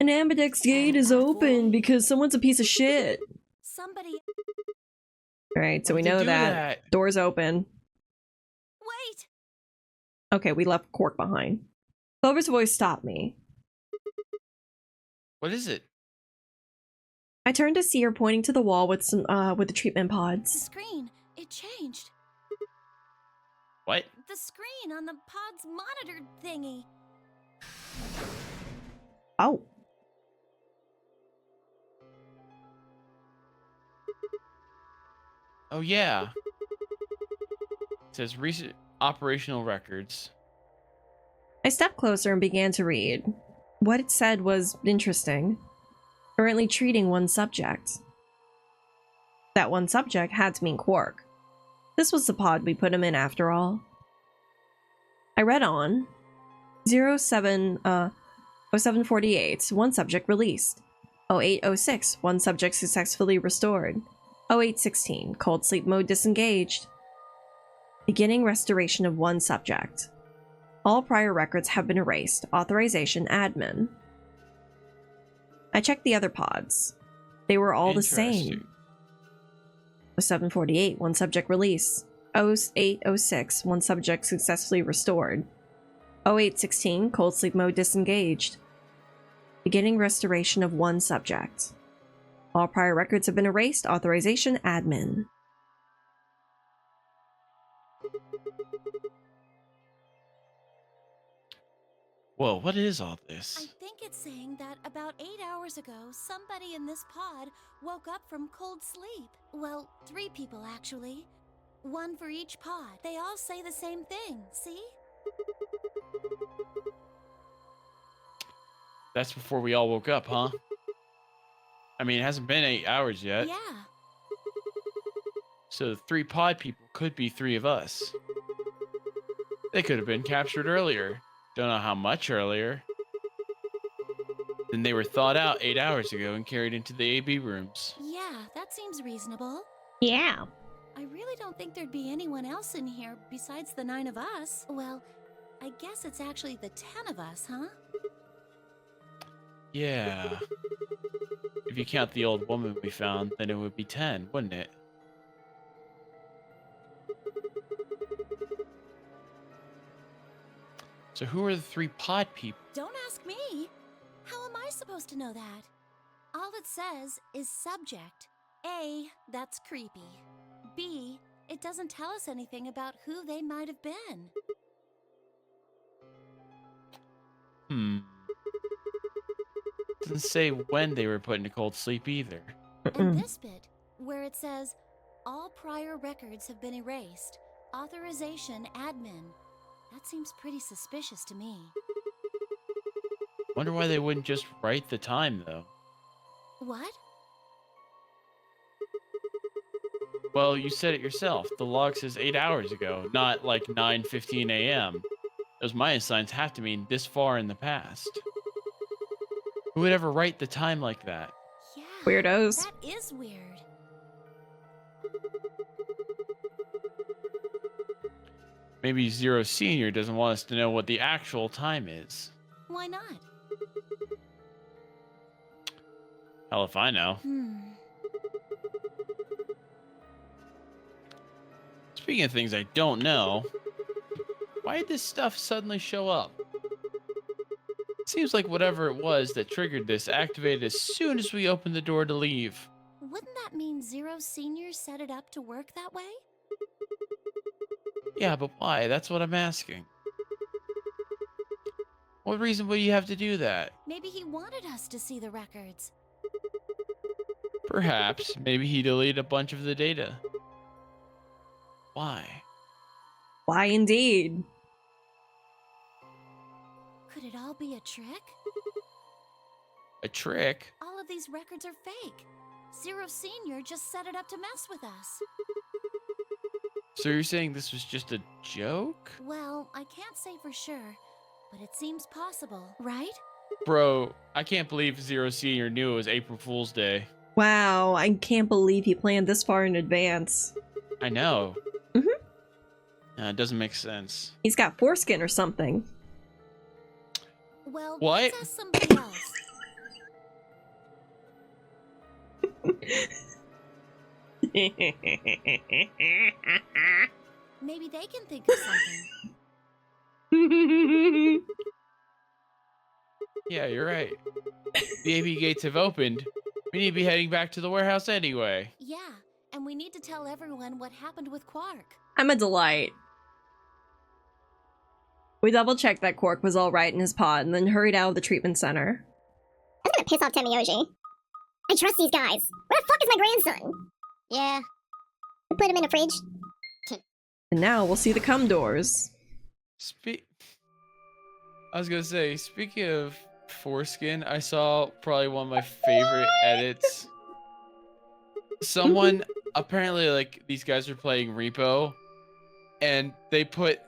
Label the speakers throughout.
Speaker 1: An ambidex gate is open because someone's a piece of shit.
Speaker 2: Somebody.
Speaker 1: Alright, so
Speaker 3: Why'd
Speaker 1: we
Speaker 3: they
Speaker 1: know
Speaker 3: do
Speaker 1: that. Door's open.
Speaker 2: Wait!
Speaker 1: Okay, we left Cork behind. Clover's voice stopped me.
Speaker 3: What is it?
Speaker 1: I turned to see her pointing to the wall with some with the treatment
Speaker 2: The
Speaker 1: pods.
Speaker 2: screen, it changed.
Speaker 3: What?
Speaker 2: The screen on the pod's monitor thingy.
Speaker 1: Oh.
Speaker 3: Oh yeah. It says recent operational records.
Speaker 1: I stepped closer and began to read. What it said was interesting. Currently treating one subject. That one subject had to mean Quark. This was the pod we put him in after all. I read on. 0748, one subject released. 0806, one subject successfully restored. 0816, cold sleep mode disengaged. Beginning restoration of one subject. All prior records have been erased. Authorization admin. I checked the other pods. They were all the same. 0748, one subject release. 0806, one subject successfully restored. 0816, cold sleep mode disengaged. Beginning restoration of one subject. All prior records have been erased. Authorization admin.
Speaker 3: Whoa, what is all
Speaker 2: I
Speaker 3: this?
Speaker 2: think it's saying that about 8 hours ago, somebody in this pod woke up from cold sleep. Well, 3 people actually. One for each pod. They all say the same thing, see?
Speaker 3: That's before we all woke up, huh? I mean, it hasn't been 8 hours yet.
Speaker 2: Yeah.
Speaker 3: So the 3 pod people could be 3 of us. They could have been captured earlier. Don't know how much earlier. Then they were thawed out 8 hours ago and carried into the AB rooms.
Speaker 2: Yeah, that seems reasonable.
Speaker 1: Yeah.
Speaker 2: I really don't think there'd be anyone else in here besides the 9 of us. Well, I guess it's actually the 10 of us, huh?
Speaker 3: Yeah. If you count the old woman we found, then it would be 10, wouldn't it? So who are the 3 pod people?
Speaker 2: Don't ask me. How am I supposed to know that? All it says is subject. A, that's creepy. B, it doesn't tell us anything about who they might have been.
Speaker 3: Doesn't say when they were put into cold sleep either.
Speaker 2: And this bit, where it says, all prior records have been erased. Authorization admin. That seems pretty suspicious to me.
Speaker 3: Wonder why they wouldn't just write the time, though.
Speaker 2: What?
Speaker 3: Well, you said it yourself. The log says 8 hours ago, not like 9:15 a.m. Those Mayan signs have to mean this far in the past. Who would ever write the time like that?
Speaker 2: Yeah.
Speaker 1: Weirdos.
Speaker 2: That is weird.
Speaker 3: Maybe Zero Senior doesn't want us to know what the actual time is.
Speaker 2: Why not?
Speaker 3: Hell if I know. Speaking of things I don't know, why did this stuff suddenly show up? It seems like whatever it was that triggered this activated as soon as we opened the door to leave.
Speaker 2: Wouldn't that mean Zero Senior set it up to work that way?
Speaker 3: Yeah, but why? That's what I'm asking. What reason would you have to do that?
Speaker 2: Maybe he wanted us to see the records.
Speaker 3: Perhaps. Maybe he deleted a bunch of the data. Why?
Speaker 1: Why indeed?
Speaker 2: Could it all be a trick?
Speaker 3: A trick?
Speaker 2: All of these records are fake. Zero Senior just set it up to mess with us.
Speaker 3: So you're saying this was just a joke?
Speaker 2: Well, I can't say for sure, but it seems possible, right?
Speaker 3: Bro, I can't believe Zero Senior knew it was April Fool's Day.
Speaker 1: Wow, I can't believe he planned this far in advance.
Speaker 3: I know. It doesn't make sense.
Speaker 1: He's got foreskin or something.
Speaker 2: Well,
Speaker 3: What?
Speaker 2: let's ask somebody else. Maybe they can think of something.
Speaker 3: Yeah, you're right. The AB gates have opened. We need to be heading back to the warehouse anyway.
Speaker 2: Yeah, and we need to tell everyone what happened with Quark.
Speaker 1: I'm a delight. We double-checked that Quark was all right in his pod and then hurried out of the treatment center.
Speaker 4: That's gonna piss off Temioji. I trust these guys. Where the fuck is my grandson? Yeah. We put him in a fridge.
Speaker 1: And now we'll see the cum doors.
Speaker 3: I was gonna say, speaking of foreskin, I saw probably one of my favorite edits. Someone apparently, like, these guys were playing Repo, and they put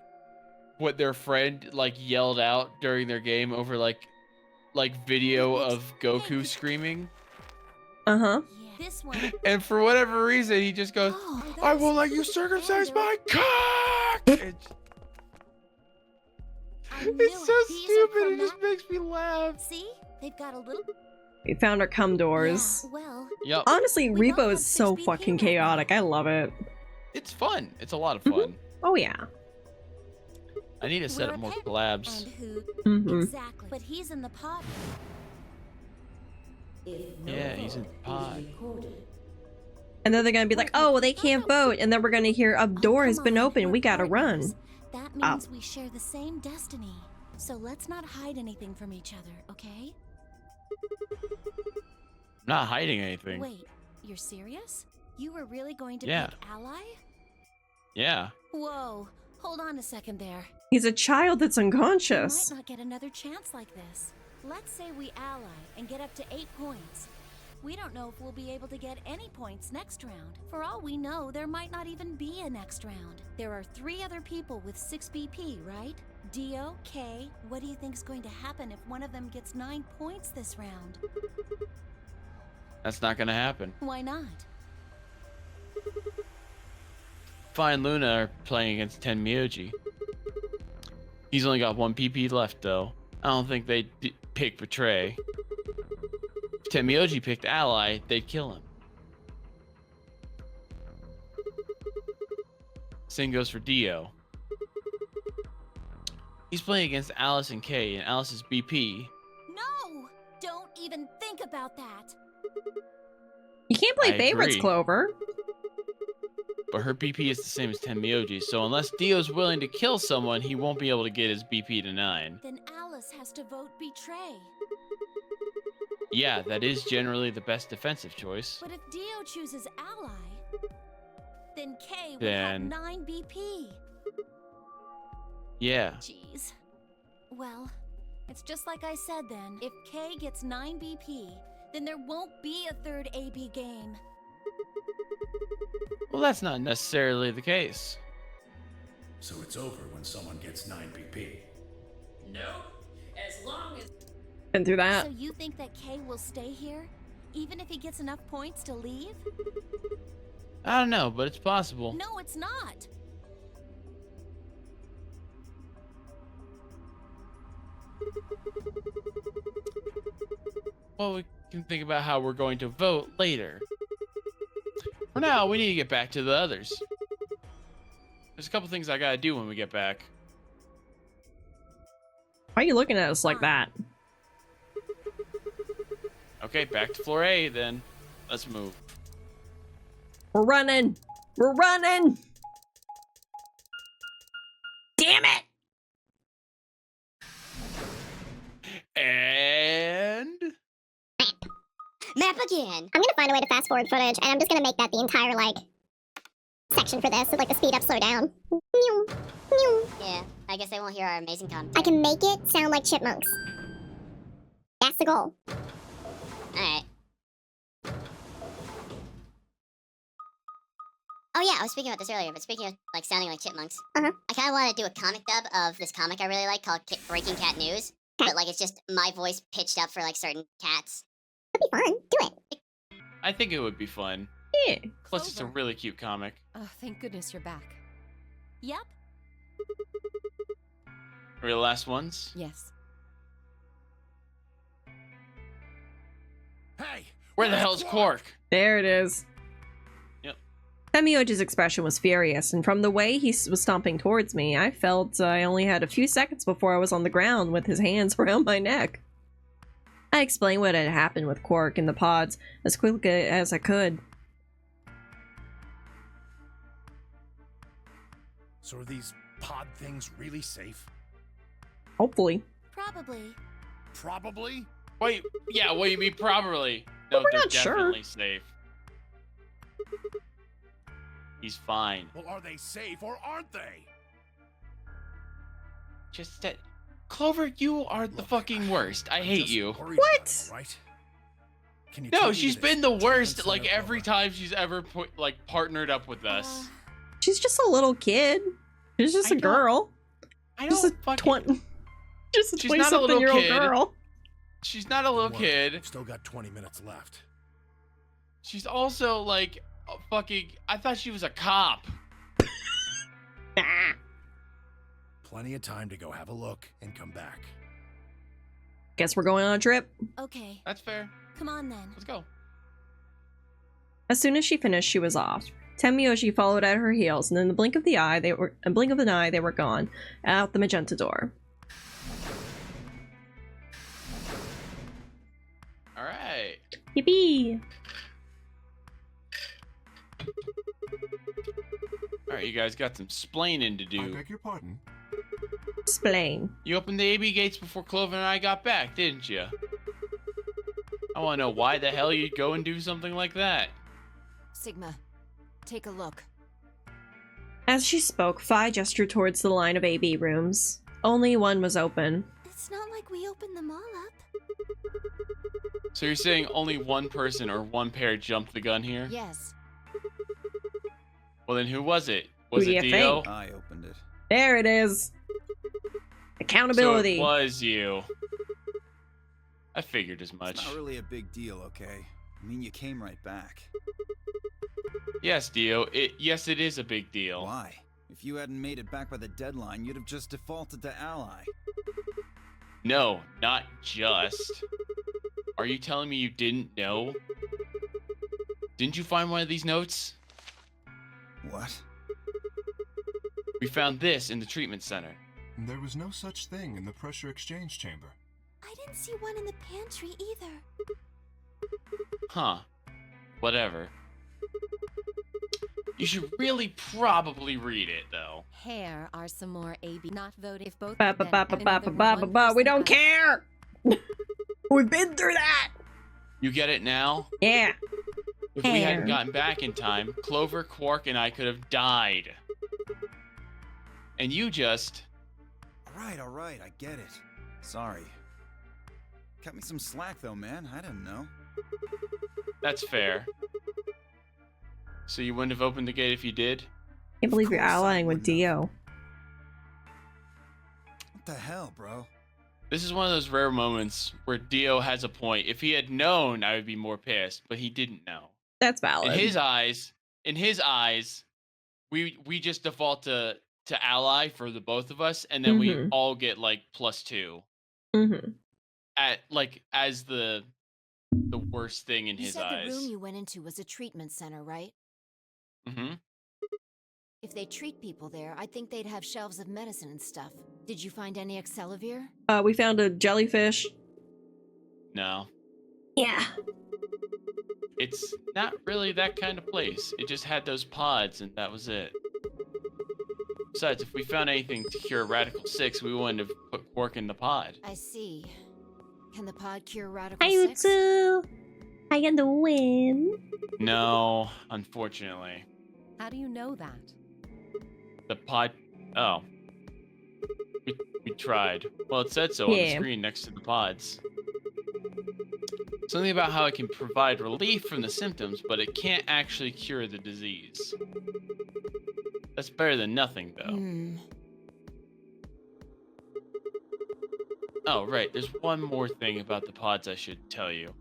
Speaker 3: what their friend like yelled out during their game over like video of Goku screaming.
Speaker 1: Uh-huh.
Speaker 2: Yeah. This one.
Speaker 3: And for whatever reason, he just goes,
Speaker 2: Oh,
Speaker 3: "I won't let you circumcise my cock." It's so stupid. It just makes me laugh.
Speaker 2: See? They've got a little.
Speaker 1: We found our cum doors.
Speaker 2: Yeah, well.
Speaker 3: Yep.
Speaker 1: Honestly,
Speaker 2: We both
Speaker 1: Repo
Speaker 2: have
Speaker 1: is so
Speaker 2: 6
Speaker 1: fucking
Speaker 2: BP right now.
Speaker 1: chaotic. I love it.
Speaker 3: It's fun. It's a lot of fun.
Speaker 1: Oh, yeah.
Speaker 3: I need to set
Speaker 2: We're
Speaker 3: up more
Speaker 2: a pet.
Speaker 3: collabs.
Speaker 2: And who?
Speaker 1: Mhm.
Speaker 2: Exactly. But he's in the pod.
Speaker 3: Yeah, he's in the pod.
Speaker 1: And then they're gonna be like, oh, well, they can't vote. And then we're gonna hear a door has been opened. We gotta run.
Speaker 2: That means we share the same destiny. So let's not hide anything from each other, okay?
Speaker 3: I'm not hiding anything.
Speaker 2: Wait, you're serious? You were really going to
Speaker 3: Yeah.
Speaker 2: pick ally?
Speaker 3: Yeah.
Speaker 2: Whoa, hold on a second there.
Speaker 1: He's a child that's
Speaker 2: We
Speaker 1: unconscious.
Speaker 2: might not get another chance like this. Let's say we ally and get up to 8 points. We don't know if we'll be able to get any points next round. For all we know, there might not even be a next round. There are 3 other people with 6 BP, right? Dio, Kay, what do you think's going to happen if one of them gets 9 points this round?
Speaker 3: That's not gonna happen.
Speaker 2: Why not?
Speaker 3: Fine Luna are playing against Ten Myoji. He's only got 1 PP left, though. I don't think they'd pick Betray. If Ten Myoji picked Ally, they'd kill him. Same goes for Dio. He's playing against Alice and Kay, and Alice's BP.
Speaker 2: No! Don't even think about that!
Speaker 1: You can't play
Speaker 3: I
Speaker 1: favorites,
Speaker 3: agree.
Speaker 1: Clover.
Speaker 3: But her BP is the same as Ten Myoji, so unless Dio's willing to kill someone, he won't be able to get his BP to 9.
Speaker 2: Then Alice has to vote Betray.
Speaker 3: Yeah, that is generally the best defensive choice.
Speaker 2: But if Dio chooses Ally, then Kay will
Speaker 3: Then-
Speaker 2: have 9 BP.
Speaker 3: Yeah.
Speaker 2: Jeez. Well, it's just like I said then. If Kay gets 9 BP, then there won't be a third AB game.
Speaker 3: Well, that's not necessarily the case.
Speaker 5: So it's over when someone gets 9 BP.
Speaker 6: No, as long as
Speaker 1: Been through that.
Speaker 2: So you think that Kay will stay here, even if he gets enough points to leave?
Speaker 3: I don't know, but it's possible.
Speaker 2: No, it's not.
Speaker 3: Well, we can think about how we're going to vote later. For now, we need to get back to the others. There's a couple things I gotta do when we get back.
Speaker 1: Why are you looking at us like that?
Speaker 3: Okay, back to floor A then. Let's move.
Speaker 1: We're running! We're running! Damn it!
Speaker 3: And...
Speaker 4: Map again. I'm gonna find a way to fast forward footage, and I'm just gonna make that the entire, like, section for this, with, like, the speed up, slow down. Meow. Meow.
Speaker 7: Yeah, I guess they won't hear our amazing content.
Speaker 4: I can make it sound like chipmunks. That's the goal.
Speaker 7: Alright. Oh yeah, I was speaking about this earlier, but speaking of, like, sounding like chipmunks,
Speaker 4: Uh-huh.
Speaker 7: I kind of want to do a comic dub of this comic I really like called Breaking Cat News. But, like, it's just my voice pitched up for, like, certain cats.
Speaker 4: It'll be fun. Do it.
Speaker 3: I think it would be fun.
Speaker 1: Yeah.
Speaker 3: Plus, it's a
Speaker 2: Clover.
Speaker 3: really cute comic.
Speaker 8: Oh, thank goodness you're back.
Speaker 2: Yep.
Speaker 3: Are we the last ones?
Speaker 8: Yes.
Speaker 5: Hey,
Speaker 3: Where the hell's Quark?
Speaker 1: There it is.
Speaker 3: Yep.
Speaker 1: Semyoji's expression was furious, and from the way he was stomping towards me, I felt I only had a few seconds before I was on the ground with his hands around my neck. I explained what had happened with Quark and the pods as quickly as I could.
Speaker 5: So are these pod things really safe?
Speaker 1: Hopefully.
Speaker 2: Probably.
Speaker 5: Probably?
Speaker 3: Wait, yeah, what do you mean probably? No,
Speaker 1: we're
Speaker 3: they're
Speaker 1: not sure.
Speaker 3: definitely safe. He's fine.
Speaker 5: Well, are they safe or aren't they?
Speaker 3: Just that. Clover, you are the
Speaker 5: Look,
Speaker 3: fucking worst. I
Speaker 5: I'm
Speaker 3: hate
Speaker 5: just
Speaker 3: you.
Speaker 5: worried
Speaker 1: What?
Speaker 5: about them, right? Can you take
Speaker 3: No,
Speaker 5: me
Speaker 3: she's
Speaker 5: to this
Speaker 3: been the worst
Speaker 5: treatment
Speaker 3: like
Speaker 5: center,
Speaker 3: every
Speaker 5: Clover?
Speaker 3: time she's ever partnered up with us.
Speaker 1: She's just a little kid. She's just
Speaker 3: I
Speaker 1: a
Speaker 3: don't-
Speaker 1: girl.
Speaker 3: I
Speaker 1: Just a
Speaker 3: don't fucking.
Speaker 1: just a
Speaker 3: She's not a little
Speaker 1: 20-something-year-old
Speaker 3: kid.
Speaker 1: girl.
Speaker 3: She's not a little
Speaker 5: Don't worry,
Speaker 3: kid.
Speaker 5: We've still got 20 minutes left.
Speaker 3: She's also like a fucking. I thought she was a cop.
Speaker 5: Plenty of time to go have a look and come back.
Speaker 1: Guess we're going on a trip.
Speaker 2: Okay,
Speaker 3: That's fair.
Speaker 2: come on then.
Speaker 3: Let's go.
Speaker 1: As soon as she finished, she was off. Tenmyoshi followed at her heels, and in the blink of an eye, they were gone, out the magenta door.
Speaker 3: All right.
Speaker 1: Yippee!
Speaker 3: All right, you guys got some splaining to
Speaker 8: I
Speaker 3: do.
Speaker 8: beg your pardon.
Speaker 1: Explain.
Speaker 3: You opened the AB gates before Clover and I got back, didn't you? I want to know why the hell you'd go and do something like that.
Speaker 9: Sigma, take a look.
Speaker 1: As she spoke, Phi gestured towards the line of AB rooms. Only one was open.
Speaker 2: It's not like we opened them all up.
Speaker 3: So you're saying only one person or one pair jumped the gun here?
Speaker 9: Yes.
Speaker 3: Well, then who was it? Was
Speaker 1: Who do
Speaker 3: it
Speaker 1: you
Speaker 3: Dio?
Speaker 1: think?
Speaker 10: I opened it.
Speaker 1: There it is. Accountability.
Speaker 3: So it was you. I figured as much.
Speaker 10: It's not really a big deal, okay? I mean, you came right back.
Speaker 3: Yes, Dio. Yes, it is a big deal.
Speaker 10: Why? If you hadn't made it back by the deadline, you'd have just defaulted to ally.
Speaker 3: No, not just. Are you telling me you didn't know? Didn't you find one of these notes?
Speaker 10: What?
Speaker 3: We found this in the treatment center.
Speaker 8: There was no such thing in the pressure exchange chamber.
Speaker 2: I didn't see one in the pantry either.
Speaker 3: Huh. Whatever. You should really probably read it, though.
Speaker 9: Here are some more AB not voted if both
Speaker 1: Ba
Speaker 9: of
Speaker 1: ba
Speaker 9: them
Speaker 1: ba
Speaker 9: and
Speaker 1: ba ba
Speaker 9: another
Speaker 1: ba ba ba.
Speaker 9: one
Speaker 1: We
Speaker 9: person
Speaker 1: don't
Speaker 9: got-
Speaker 1: care. We've been through that.
Speaker 3: You get it now?
Speaker 1: Yeah.
Speaker 3: If we hadn't
Speaker 1: Fair.
Speaker 3: gotten back in time, Clover, Quark, and I could have died. And you just...
Speaker 10: All right, I get it. Sorry. Cut me some slack, though, man. I didn't know.
Speaker 3: That's fair. So you wouldn't have opened the gate if you did?
Speaker 1: Can't believe you're
Speaker 10: course I
Speaker 1: allying with
Speaker 10: wouldn't have.
Speaker 1: Dio.
Speaker 10: What the hell, bro?
Speaker 3: This is one of those rare moments where Dio has a point. If he had known, I would be more pissed, but he didn't know.
Speaker 1: That's valid.
Speaker 3: In his eyes, we just default to ally for the both of us, and then we
Speaker 1: Mhm.
Speaker 3: all get like +2
Speaker 1: Mm-hmm.
Speaker 3: at like as the worst thing in
Speaker 9: You
Speaker 3: his
Speaker 9: said
Speaker 3: eyes.
Speaker 9: the room you went into was a treatment center, right?
Speaker 3: Mm-hmm.
Speaker 9: If they treat people there, I'd think they'd have shelves of medicine and stuff. Did you find any Excelavir?
Speaker 1: We found a jellyfish.
Speaker 3: No,
Speaker 1: Yeah.
Speaker 3: it's not really that kind of place. It just had those pods, and that was it. Besides, if we found anything to cure Radical 6, we wouldn't have put Quark in the pod.
Speaker 9: I see. Can the pod cure Radical
Speaker 1: Hi,
Speaker 9: 6?
Speaker 1: Utsu. How you doing?
Speaker 3: No, unfortunately.
Speaker 9: How do you know that?
Speaker 3: The pod... Oh. We tried. Well, it said so on the
Speaker 1: Yeah.
Speaker 3: screen next to the pods. Something about how it can provide relief from the symptoms, but it can't actually cure the disease. That's better than nothing, though.
Speaker 9: Hmm.
Speaker 3: Oh, right. There's one more thing about the pods I should tell you.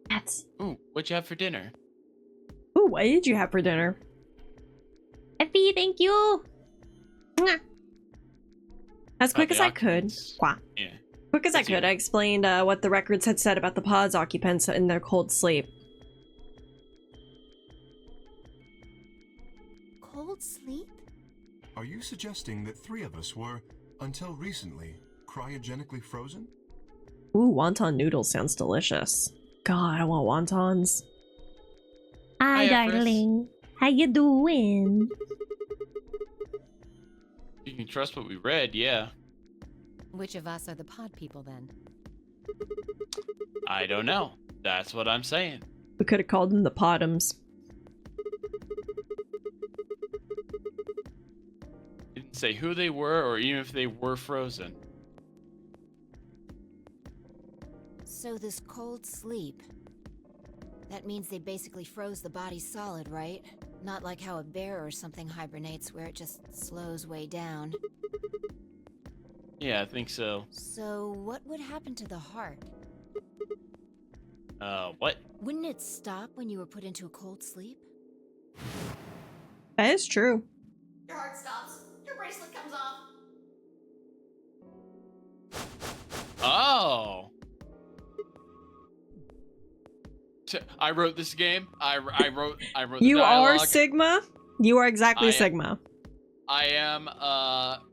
Speaker 1: That's.
Speaker 3: Ooh, what'd you have for dinner?
Speaker 1: Ooh, what did you have for dinner? Effie, thank you. Mwah. As quick
Speaker 3: the
Speaker 1: as I could.
Speaker 3: occupants.
Speaker 1: Quah.
Speaker 3: Yeah.
Speaker 1: Quick as I could, I explained what the records had said about the pod's occupants in their cold sleep.
Speaker 2: Cold sleep?
Speaker 8: Are you suggesting that 3 of us were, until recently, cryogenically frozen?
Speaker 1: Ooh, wonton noodles sounds delicious. God, I want wontons. Hi, darling. How you doing?
Speaker 3: You can trust what we read, yeah.
Speaker 11: Which of us are the pod people then?
Speaker 3: I don't know. That's what I'm saying.
Speaker 1: We could have called them the Podums.
Speaker 3: Didn't say who they were or even if they were frozen.
Speaker 9: So this cold sleep, that means they basically froze the body solid, right? Not like how a bear or something hibernates where it just slows way down.
Speaker 3: Yeah, I think so.
Speaker 9: So what would happen to the heart?
Speaker 3: What?
Speaker 9: Wouldn't it stop when you were put into a cold sleep?
Speaker 1: That is true.
Speaker 6: Your heart stops. Your bracelet comes off.
Speaker 3: Oh! I wrote this game. I wrote the
Speaker 1: You are
Speaker 3: dialogue.
Speaker 1: Sigma? You are exactly Sigma.
Speaker 3: I am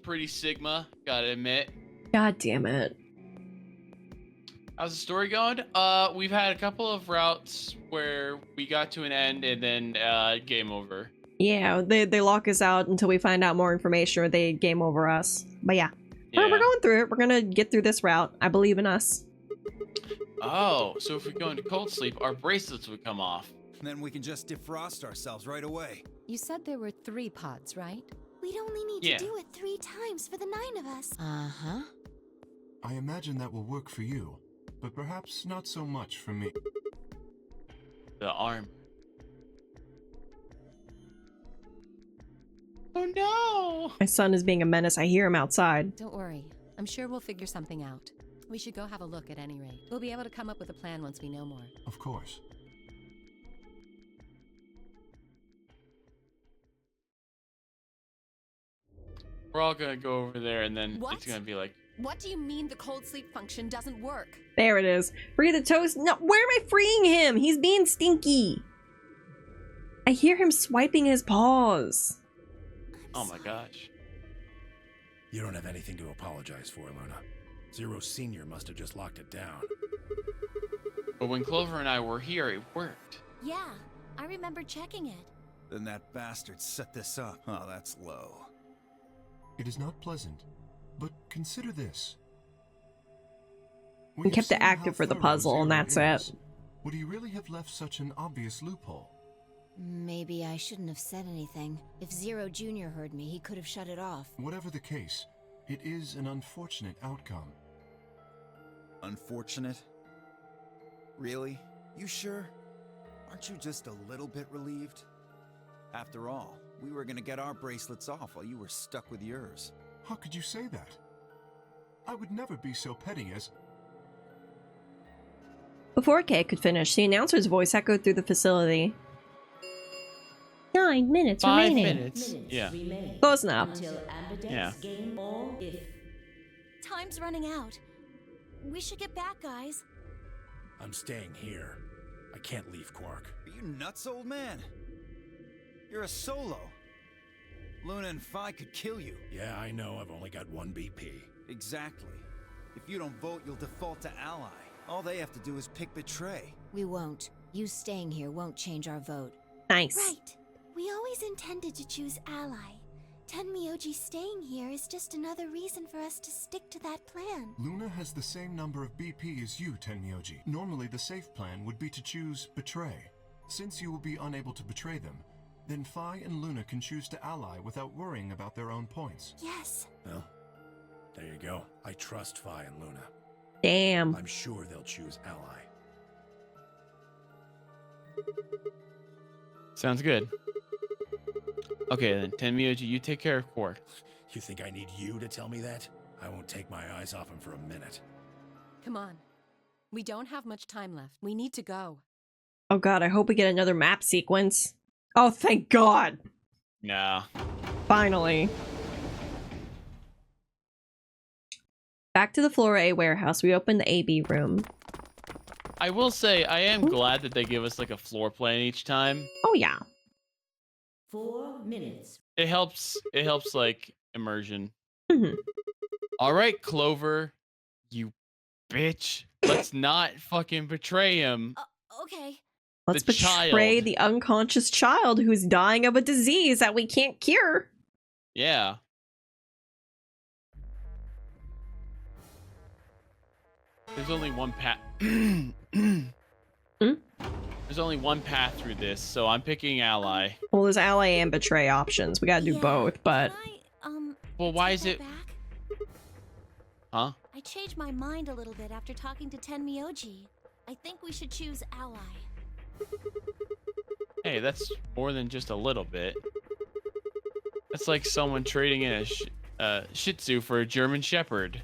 Speaker 3: pretty Sigma, gotta admit.
Speaker 1: God damn it.
Speaker 3: How's the story going? We've had a couple of routes where we got to an end and then game over.
Speaker 1: Yeah, they lock us out until we find out more information or they game over us. But yeah. We're going through it. We're gonna get through this route. I believe in us.
Speaker 3: Oh, so if we go into cold sleep, our bracelets would come off.
Speaker 10: Then we can just defrost ourselves right away.
Speaker 11: You said there were 3 pods, right?
Speaker 2: We'd only need to do it 3 times for the 9 of us.
Speaker 9: Uh-huh.
Speaker 8: I imagine that will work for you, but perhaps not so much for me.
Speaker 3: The arm. Oh no!
Speaker 1: My son is being a menace. I hear him outside.
Speaker 11: Don't worry. I'm sure we'll figure something out. We should go have a look at any rate. We'll be able to come up with a plan once we know more.
Speaker 8: Of course.
Speaker 3: We're all gonna go over there and then it's gonna be like...
Speaker 11: What do you mean the cold sleep function doesn't work?
Speaker 1: There it is. Free the toast. No, where am I freeing him? He's being stinky. I hear him swiping his paws.
Speaker 3: Oh my gosh.
Speaker 5: You don't have anything to apologize for, Luna. Zero Senior must have just locked it down.
Speaker 3: But when Clover and I were here, it worked.
Speaker 2: Yeah, I remember checking it.
Speaker 10: Then that bastard set this up. Oh, that's low.
Speaker 8: It is not pleasant, but consider this.
Speaker 1: We kept it active for the puzzle, and that's it.
Speaker 8: Would he really have left such an obvious loophole?
Speaker 9: Maybe I shouldn't have said anything. If Zero Jr. heard me, he could have shut it off.
Speaker 8: Whatever the case, it is an unfortunate outcome.
Speaker 10: Unfortunate? Really? You sure? Aren't you just a little bit relieved? After all, we were gonna get our bracelets off while you were stuck with yours.
Speaker 8: How could you say that? I would never be so petty as...
Speaker 1: Before Kay could finish, the announcer's voice echoed through the facility. 9 minutes
Speaker 3: 5
Speaker 1: remaining.
Speaker 3: minutes. Yeah.
Speaker 1: Close enough.
Speaker 3: Yeah.
Speaker 2: Time's running out. We should get back, guys.
Speaker 5: I'm staying here. I can't leave Quark.
Speaker 10: Are you nuts, old man? You're a solo. Luna and Phi could kill you.
Speaker 5: Yeah, I know. I've only got 1 BP.
Speaker 10: Exactly. If you don't vote, you'll default to ally. All they have to do is pick Betray.
Speaker 9: We won't. You staying here won't change our vote.
Speaker 1: Nice.
Speaker 2: Right. We always intended to choose ally. Tenmyoji staying here is just another reason for us to stick to that plan.
Speaker 8: Luna has the same number of BP as you, Tenmyoji. Normally, the safe plan would be to choose Betray. Since you will be unable to betray them, then Phi and Luna can choose to ally without worrying about their own points.
Speaker 2: Yes.
Speaker 5: Well, there you go. I trust Phi and Luna.
Speaker 1: Damn.
Speaker 5: I'm sure they'll choose ally.
Speaker 3: Sounds good. Okay then, Tenmyoji, you take care of Quark.
Speaker 5: You think I need you to tell me that? I won't take my eyes off him for a minute.
Speaker 11: Come on. We don't have much time left. We need to go.
Speaker 1: Oh god, I hope we get another map sequence. Oh, thank god.
Speaker 3: Nah.
Speaker 1: Finally. Back to the Floor A warehouse. We open the AB room.
Speaker 3: I will say, I am glad that they give us like a floor plan each time.
Speaker 1: Oh, yeah.
Speaker 12: 4 minutes.
Speaker 3: It helps like immersion.
Speaker 1: Mm-hmm.
Speaker 3: All right, Clover, you bitch. Let's not fucking betray him.
Speaker 2: Okay.
Speaker 1: Let's
Speaker 3: The
Speaker 1: betray
Speaker 3: child.
Speaker 1: the unconscious child who's dying of a disease that we can't cure.
Speaker 3: Yeah. There's only one path. There's only one path through this, so I'm picking ally.
Speaker 1: Well, there's ally and betray options. We gotta do both, but...
Speaker 3: Well, why is it... Huh?
Speaker 2: I changed my mind a little bit after talking to Tenmyoji. I think we should choose ally.
Speaker 3: Hey, that's more than just a little bit. That's like someone trading in a Shih Tzu for a German Shepherd.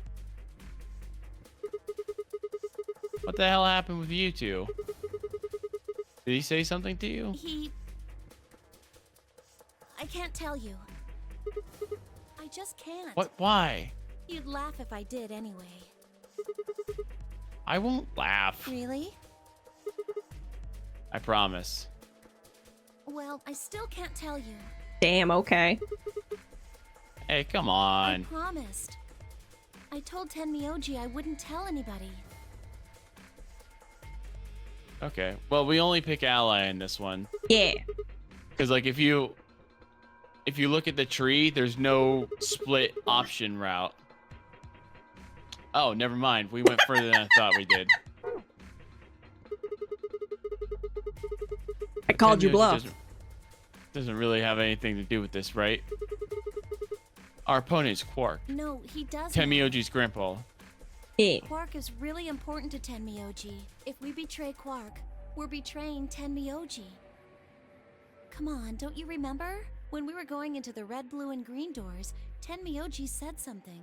Speaker 3: What the hell happened with you two? Did he say something to you?
Speaker 2: I can't tell you. I just can't.
Speaker 3: What? Why?
Speaker 2: You'd laugh if I did anyway.
Speaker 3: I won't laugh.
Speaker 2: Really?
Speaker 3: I promise.
Speaker 2: Well, I still can't tell you.
Speaker 1: Damn, okay.
Speaker 3: Hey, come
Speaker 2: I
Speaker 3: on.
Speaker 2: promised. I told Tenmyoji I wouldn't tell anybody.
Speaker 3: Okay. Well, we only pick ally in this one.
Speaker 1: Yeah.
Speaker 3: Because like if you look at the tree, there's no split option route. Oh, never mind. We went further than I thought we did.
Speaker 1: I called you bluff.
Speaker 3: Doesn't really have anything to do with this, right? Our opponent is Quark.
Speaker 2: No, he doesn't.
Speaker 3: Tenmyoji's grandpa.
Speaker 1: Yeah.
Speaker 2: Quark is really important to Tenmyoji. If we betray Quark, we're betraying Tenmyoji. Come on, don't you remember? When we were going into the red, blue, and green doors, Tenmyoji said something.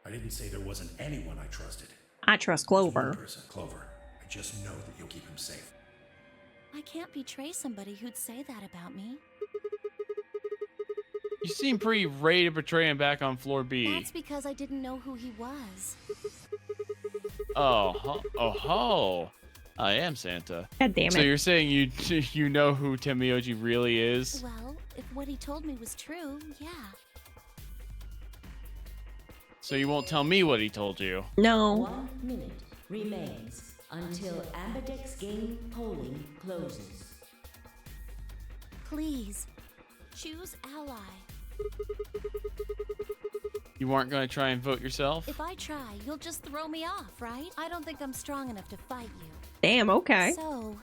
Speaker 5: I didn't say there wasn't anyone I trusted.
Speaker 1: I trust
Speaker 5: There's
Speaker 1: Clover.
Speaker 5: one person, Clover. I just know that you'll keep him safe.
Speaker 2: I can't betray somebody who'd say that about me.
Speaker 3: You seem pretty ready to betray him back on floor B.
Speaker 2: That's because I didn't know who he was.
Speaker 3: Oh, I am Santa.
Speaker 1: God damn it.
Speaker 3: So you're saying you know who Tenmyoji really is?
Speaker 2: Well, if what he told me was true, yeah.
Speaker 3: So you won't tell me what he told you?
Speaker 1: No.
Speaker 12: 1 minute remains until Ambidex game polling closes.
Speaker 2: Please, choose ally.
Speaker 3: You weren't going to try and vote yourself?
Speaker 2: If I try, you'll just throw me off, right? I don't think I'm strong enough to fight you.
Speaker 1: Damn, okay.
Speaker 2: So,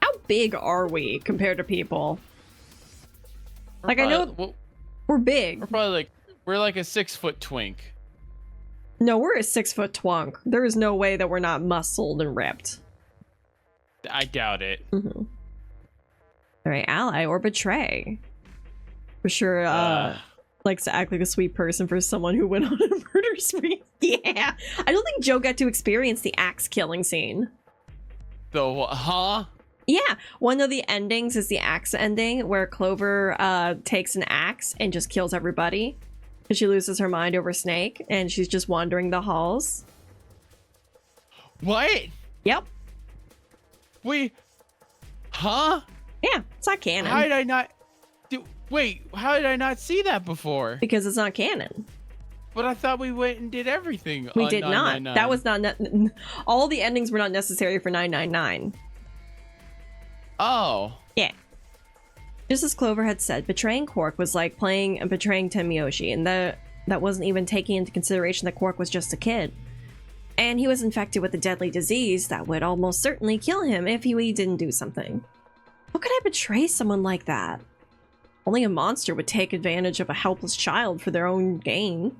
Speaker 1: how big are we compared to people? Like, I know we're big.
Speaker 3: We're like a 6-foot twink.
Speaker 1: No, we're a 6-foot twunk. There is no way that we're not muscled and ripped.
Speaker 3: I doubt it.
Speaker 1: Mm-hmm. All right, ally or betray. For sure, likes to act like a sweet person for someone who went on a murder spree. Yeah, I don't think Joe got to experience the axe killing scene.
Speaker 3: Huh?
Speaker 1: Yeah, one of the endings is the axe ending where Clover takes an axe and just kills everybody. She loses her mind over Snake and she's just wandering the halls.
Speaker 3: What?
Speaker 1: Yep.
Speaker 3: Huh?
Speaker 1: Yeah, it's not canon.
Speaker 3: How did I not... Wait, how did I not see that before?
Speaker 1: Because it's not canon.
Speaker 3: But I thought we went and did everything.
Speaker 1: We
Speaker 3: on
Speaker 1: did not.
Speaker 3: 999.
Speaker 1: That was not... all the endings were not necessary for 999.
Speaker 3: Oh.
Speaker 1: Yeah. Just as Clover had said, betraying Quark was like playing and betraying Tenmyoji, and that wasn't even taking into consideration that Quark was just a kid. And he was infected with a deadly disease that would almost certainly kill him if he didn't do something. How could I betray someone like that? Only a monster would take advantage of a helpless child for their own gain.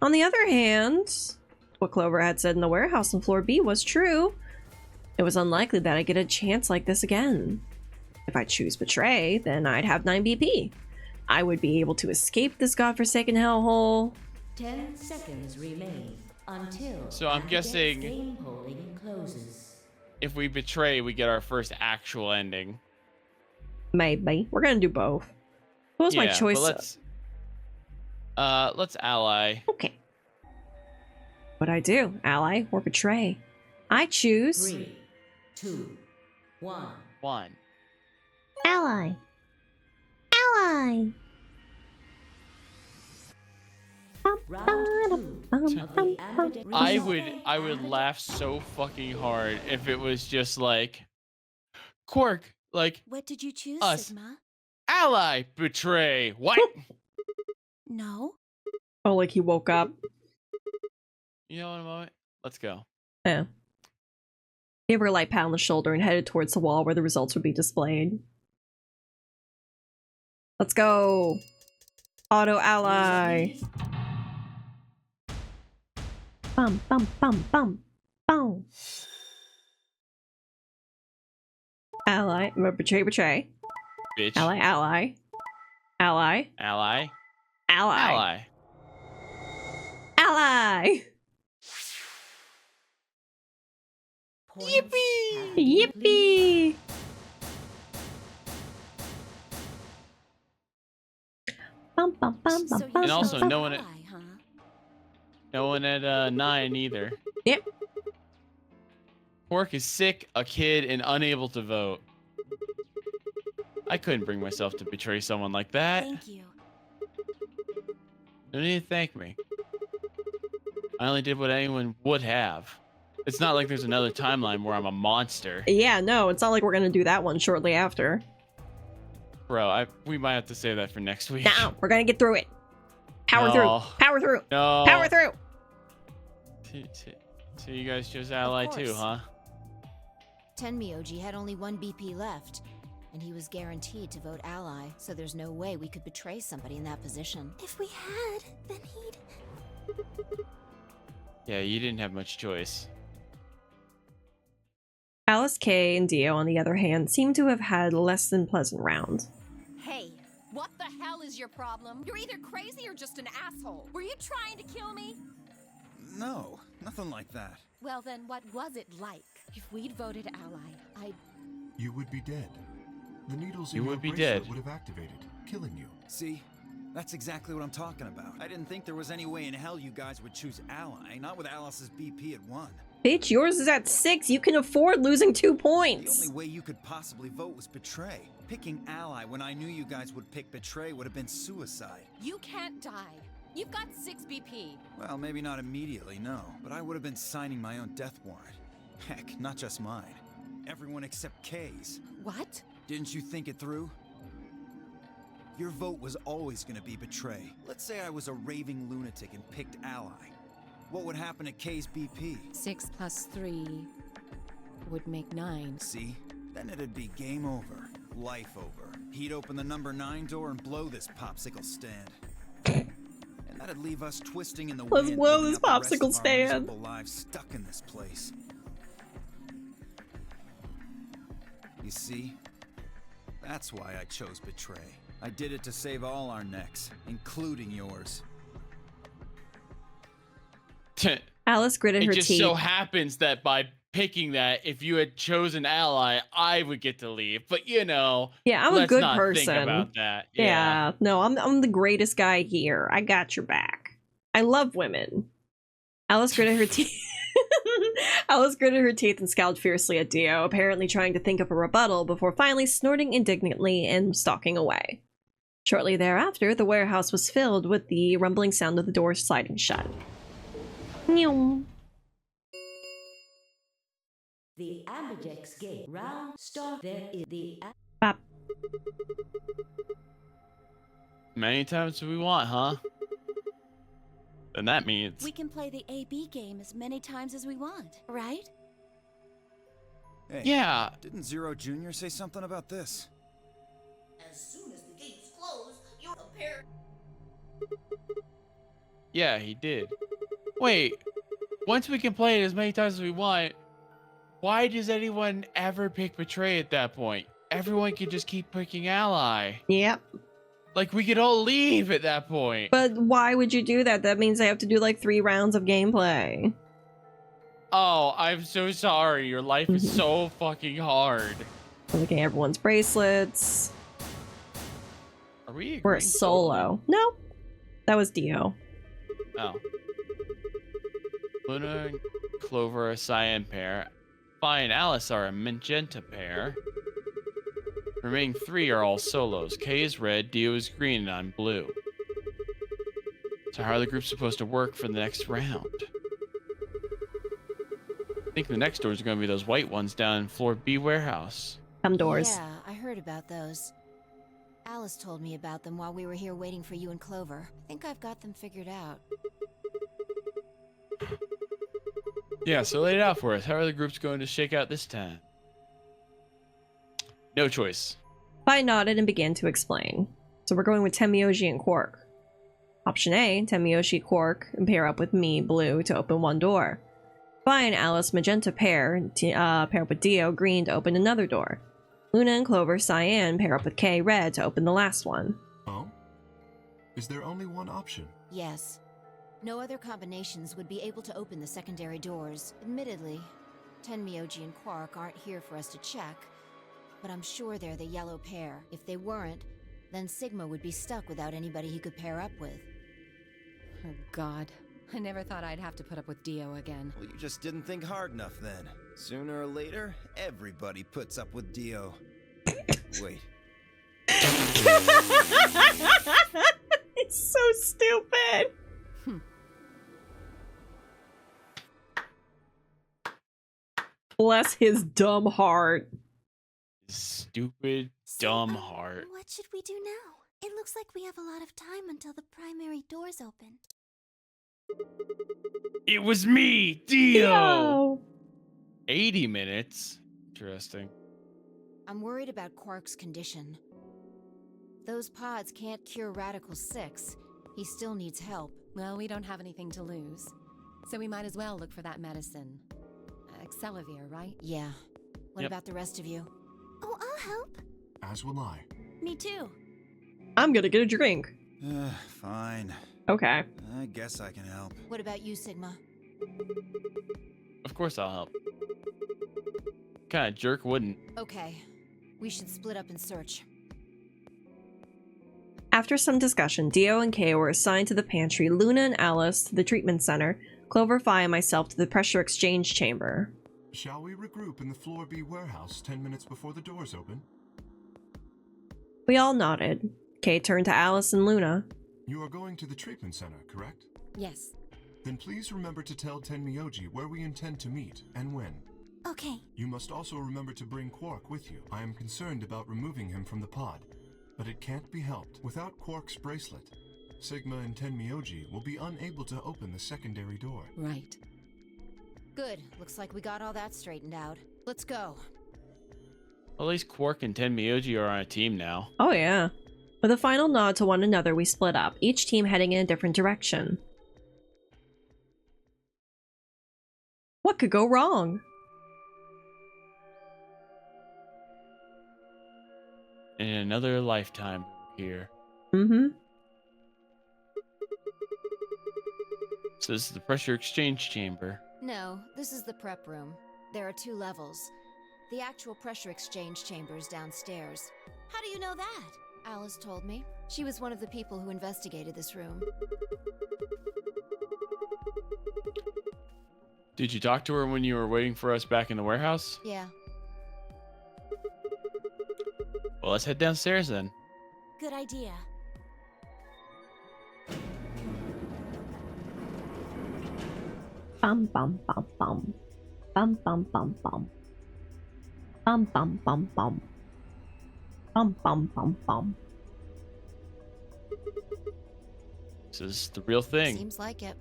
Speaker 1: On the other hand, what Clover had said in the warehouse on floor B was true. It was unlikely that I'd get a chance like this again. If I choose betray, then I'd have 9 BP. I would be able to escape this godforsaken hellhole.
Speaker 12: 10 seconds remain until
Speaker 3: So I'm guessing
Speaker 12: game polling closes.
Speaker 3: if we betray, we get our first actual ending.
Speaker 1: Maybe. We're gonna do both. What was my choice?
Speaker 3: But Let's ally.
Speaker 1: Okay. What'd I do? Ally or betray? I choose
Speaker 12: 3, 2, 1.
Speaker 3: 1.
Speaker 4: Ally. Ally.
Speaker 12: Round 2 of the Ambidex
Speaker 3: I would laugh so fucking hard if it was just like Quark, like
Speaker 2: What did you choose,
Speaker 3: us.
Speaker 2: Sigma?
Speaker 3: ally, betray. What?
Speaker 2: No.
Speaker 1: Oh, like he woke up.
Speaker 3: You know, in a moment. Let's go.
Speaker 1: Yeah. Gave her a light pat on the shoulder and headed towards the wall where the results would be displayed. Let's go. Auto ally. Bum, bum, bum, bum, bum. Ally. Betray, betray.
Speaker 3: Bitch.
Speaker 1: Ally, ally. Ally.
Speaker 3: Ally.
Speaker 1: Ally.
Speaker 3: Ally.
Speaker 1: Ally.
Speaker 12: Yippee!
Speaker 1: Yippee! Bum, bum, bum, bum,
Speaker 2: So you
Speaker 1: bum,
Speaker 3: And also,
Speaker 1: bum,
Speaker 3: no
Speaker 1: bum.
Speaker 3: one at
Speaker 2: Ally, huh?
Speaker 3: no one at 9 either.
Speaker 1: Yep.
Speaker 3: Quark is sick, a kid, and unable to vote. I couldn't bring myself to betray someone like that.
Speaker 2: Thank you.
Speaker 3: No need to thank me. I only did what anyone would have. It's not like there's another timeline where I'm a monster.
Speaker 1: Yeah, no, it's not like we're gonna do that one shortly after.
Speaker 3: Bro, we might have to save that for next week.
Speaker 1: No, we're gonna get through it. Power
Speaker 3: No.
Speaker 1: through. Power through.
Speaker 3: No.
Speaker 1: Power through.
Speaker 3: So you guys chose ally too,
Speaker 9: course.
Speaker 3: huh?
Speaker 9: Tenmyoji had only one BP left, and he was guaranteed to vote ally, so there's no way we could betray somebody in that position.
Speaker 2: If we had, then he'd...
Speaker 3: Yeah, you didn't have much choice.
Speaker 1: Alice K and Dio, on the other hand, seem to have had less than pleasant round.
Speaker 6: Hey, what the hell is your problem? You're either crazy or just an asshole. Were you trying to kill me?
Speaker 10: No, nothing like that.
Speaker 6: Well, then what was it like? If we'd voted ally,
Speaker 8: You would be dead. The needles
Speaker 3: You
Speaker 8: in your
Speaker 3: would be
Speaker 8: bracelet
Speaker 3: dead.
Speaker 8: would have activated, killing you.
Speaker 10: See? That's exactly what I'm talking about. I didn't think there was any way in hell you guys would choose ally, not with Alice's BP at 1.
Speaker 1: Bitch, yours is at 6. You can afford losing 2
Speaker 10: The
Speaker 1: points.
Speaker 10: only way you could possibly vote was betray. Picking ally when I knew you guys would pick betray would have been suicide.
Speaker 6: you can't die. You've got 6 BP.
Speaker 10: Well, maybe not immediately, no. But I would have been signing my own death warrant. Heck, not just mine. Everyone except Kay's.
Speaker 6: What?
Speaker 10: Didn't you think it through? Your vote was always gonna be betray. Let's say I was a raving lunatic and picked ally. What would happen to Kay's BP?
Speaker 11: 6 plus 3 would make 9.
Speaker 10: See? Then it'd be game over. Life over. He'd open the number 9 door and blow this popsicle stand. And that'd leave us twisting in the
Speaker 1: Let's
Speaker 10: wind.
Speaker 1: blow
Speaker 10: living
Speaker 1: this
Speaker 10: out the rest
Speaker 1: popsicle
Speaker 10: of our
Speaker 1: stand.
Speaker 10: miserable lives stuck in this place. You see? That's why I chose betray. I did it to save all our necks, including yours.
Speaker 1: Alice gritted
Speaker 3: It
Speaker 1: her
Speaker 3: just
Speaker 1: teeth.
Speaker 3: so happens that by picking that, if you had chosen ally, I would get to leave. But you know,
Speaker 1: Yeah, I'm a
Speaker 3: let's
Speaker 1: good
Speaker 3: not
Speaker 1: person.
Speaker 3: Think about that.
Speaker 1: Yeah, no, I'm the greatest guy here. I got your back. I love women. Alice gritted her teeth. Alice gritted her teeth and scowled fiercely at Dio, apparently trying to think of a rebuttal before finally snorting indignantly and stalking away. Shortly thereafter, the warehouse was filled with the rumbling sound of the door sliding shut. Meow.
Speaker 12: The Ambidex game round start. There is the
Speaker 1: Bop.
Speaker 3: Many times do we want, huh? Then that means
Speaker 2: We can play the AB game as many times as we want, right?
Speaker 10: Hey,
Speaker 3: yeah.
Speaker 10: didn't Zero Jr. say something about this?
Speaker 6: As soon as the gates close, you're prepared.
Speaker 3: Yeah, he did. Wait, once we can play it as many times as we want, why does anyone ever pick betray at that point? Everyone can just keep picking ally.
Speaker 1: Yep.
Speaker 3: Like, we could all leave at that point.
Speaker 1: But why would you do that? That means I have to do like 3 rounds of gameplay.
Speaker 3: Oh, I'm so sorry. Your life is so fucking hard.
Speaker 1: Looking at everyone's bracelets.
Speaker 3: Are we
Speaker 1: We're a
Speaker 3: agreeing
Speaker 1: solo. No. That was Dio.
Speaker 3: Oh. Luna and Clover are a cyan pair. Phi and Alice are a magenta pair. The remaining 3 are all solos. Kay is red, Dio is green, and I'm blue. So how are the groups supposed to work for the next round? I think the next doors are going to be those white ones down in floor B warehouse.
Speaker 1: Doors.
Speaker 9: Yeah, I heard about those. Alice told me about them while we were here waiting for you and Clover. I think I've got them figured out.
Speaker 3: Yeah, so lay it out for us. How are the groups going to shake out this time? No choice.
Speaker 1: Phi nodded and began to explain. So we're going with Tenmyoji and Quark. Option A, Tenmyoji, Quark, and pair up with me, Blue, to open one door. Phi and Alice, Magenta pair up with Dio, Green, to open another door. Luna and Clover, Cyan, pair up with Kay, Red, to open the last one.
Speaker 8: Oh? Is there only one option?
Speaker 9: Yes. No other combinations would be able to open the secondary doors. Admittedly, Tenmyoji and Quark aren't here for us to check, but I'm sure they're the yellow pair. If they weren't, then Sigma would be stuck without anybody he could pair up with.
Speaker 11: Oh god. I never thought I'd have to put up with Dio again.
Speaker 10: Well, you just didn't think hard enough then. Sooner or later, everybody puts up with Dio. Wait.
Speaker 1: It's so stupid. Bless his dumb heart.
Speaker 3: Stupid, dumb heart.
Speaker 2: What should we do now? It looks like we have a lot of time until the primary doors open.
Speaker 3: It was me, Dio! 80 minutes. Interesting.
Speaker 9: I'm worried about Quark's condition. Those pods can't cure Radical 6. He still needs help.
Speaker 11: Well, we don't have anything to lose, so we might as well look for that medicine. Accelavir, right?
Speaker 9: Yeah. What
Speaker 3: Yep.
Speaker 9: about the rest of you?
Speaker 2: Oh, I'll help.
Speaker 8: As will I.
Speaker 2: Me too.
Speaker 1: I'm gonna get a drink.
Speaker 10: Fine.
Speaker 1: Okay.
Speaker 10: I guess I can help.
Speaker 9: What about you, Sigma?
Speaker 3: Of course I'll help. Kind of jerk wouldn't.
Speaker 9: Okay. We should split up and search.
Speaker 1: After some discussion, Dio and Kay were assigned to the pantry, Luna and Alice to the treatment center, Clover, Phi, and myself to the pressure exchange chamber.
Speaker 8: Shall we regroup in the floor B warehouse 10 minutes before the doors open?
Speaker 1: We all nodded. Kay turned to Alice and Luna.
Speaker 8: You are going to the treatment center, correct?
Speaker 9: Yes.
Speaker 8: Then please remember to tell Tenmyoji where we intend to meet and when.
Speaker 2: Okay.
Speaker 8: You must also remember to bring Quark with you. I am concerned about removing him from the pod, but it can't be helped. Without Quark's bracelet, Sigma and Tenmyoji will be unable to open the secondary door.
Speaker 11: Right.
Speaker 9: Good. Looks like we got all that straightened out. Let's go.
Speaker 3: At least Quark and Tenmyoji are on a team now.
Speaker 1: Oh yeah. With a final nod to one another, we split up, each team heading in a different direction. What could go wrong?
Speaker 3: In another lifetime here.
Speaker 1: Mm-hmm.
Speaker 3: So this is the pressure exchange chamber.
Speaker 9: No, this is the prep room. There are 2 levels. The actual pressure exchange chamber is downstairs.
Speaker 2: How do you know that?
Speaker 9: Alice told me. She was one of the people who investigated this room.
Speaker 3: Did you talk to her when you were waiting for us back in the warehouse?
Speaker 9: Yeah.
Speaker 3: Well, let's head downstairs then.
Speaker 2: Good idea.
Speaker 1: Bum bum bum bum. Bum bum bum bum. Bum bum bum bum. Bum bum bum bum.
Speaker 3: This is the real thing.
Speaker 9: Seems like it.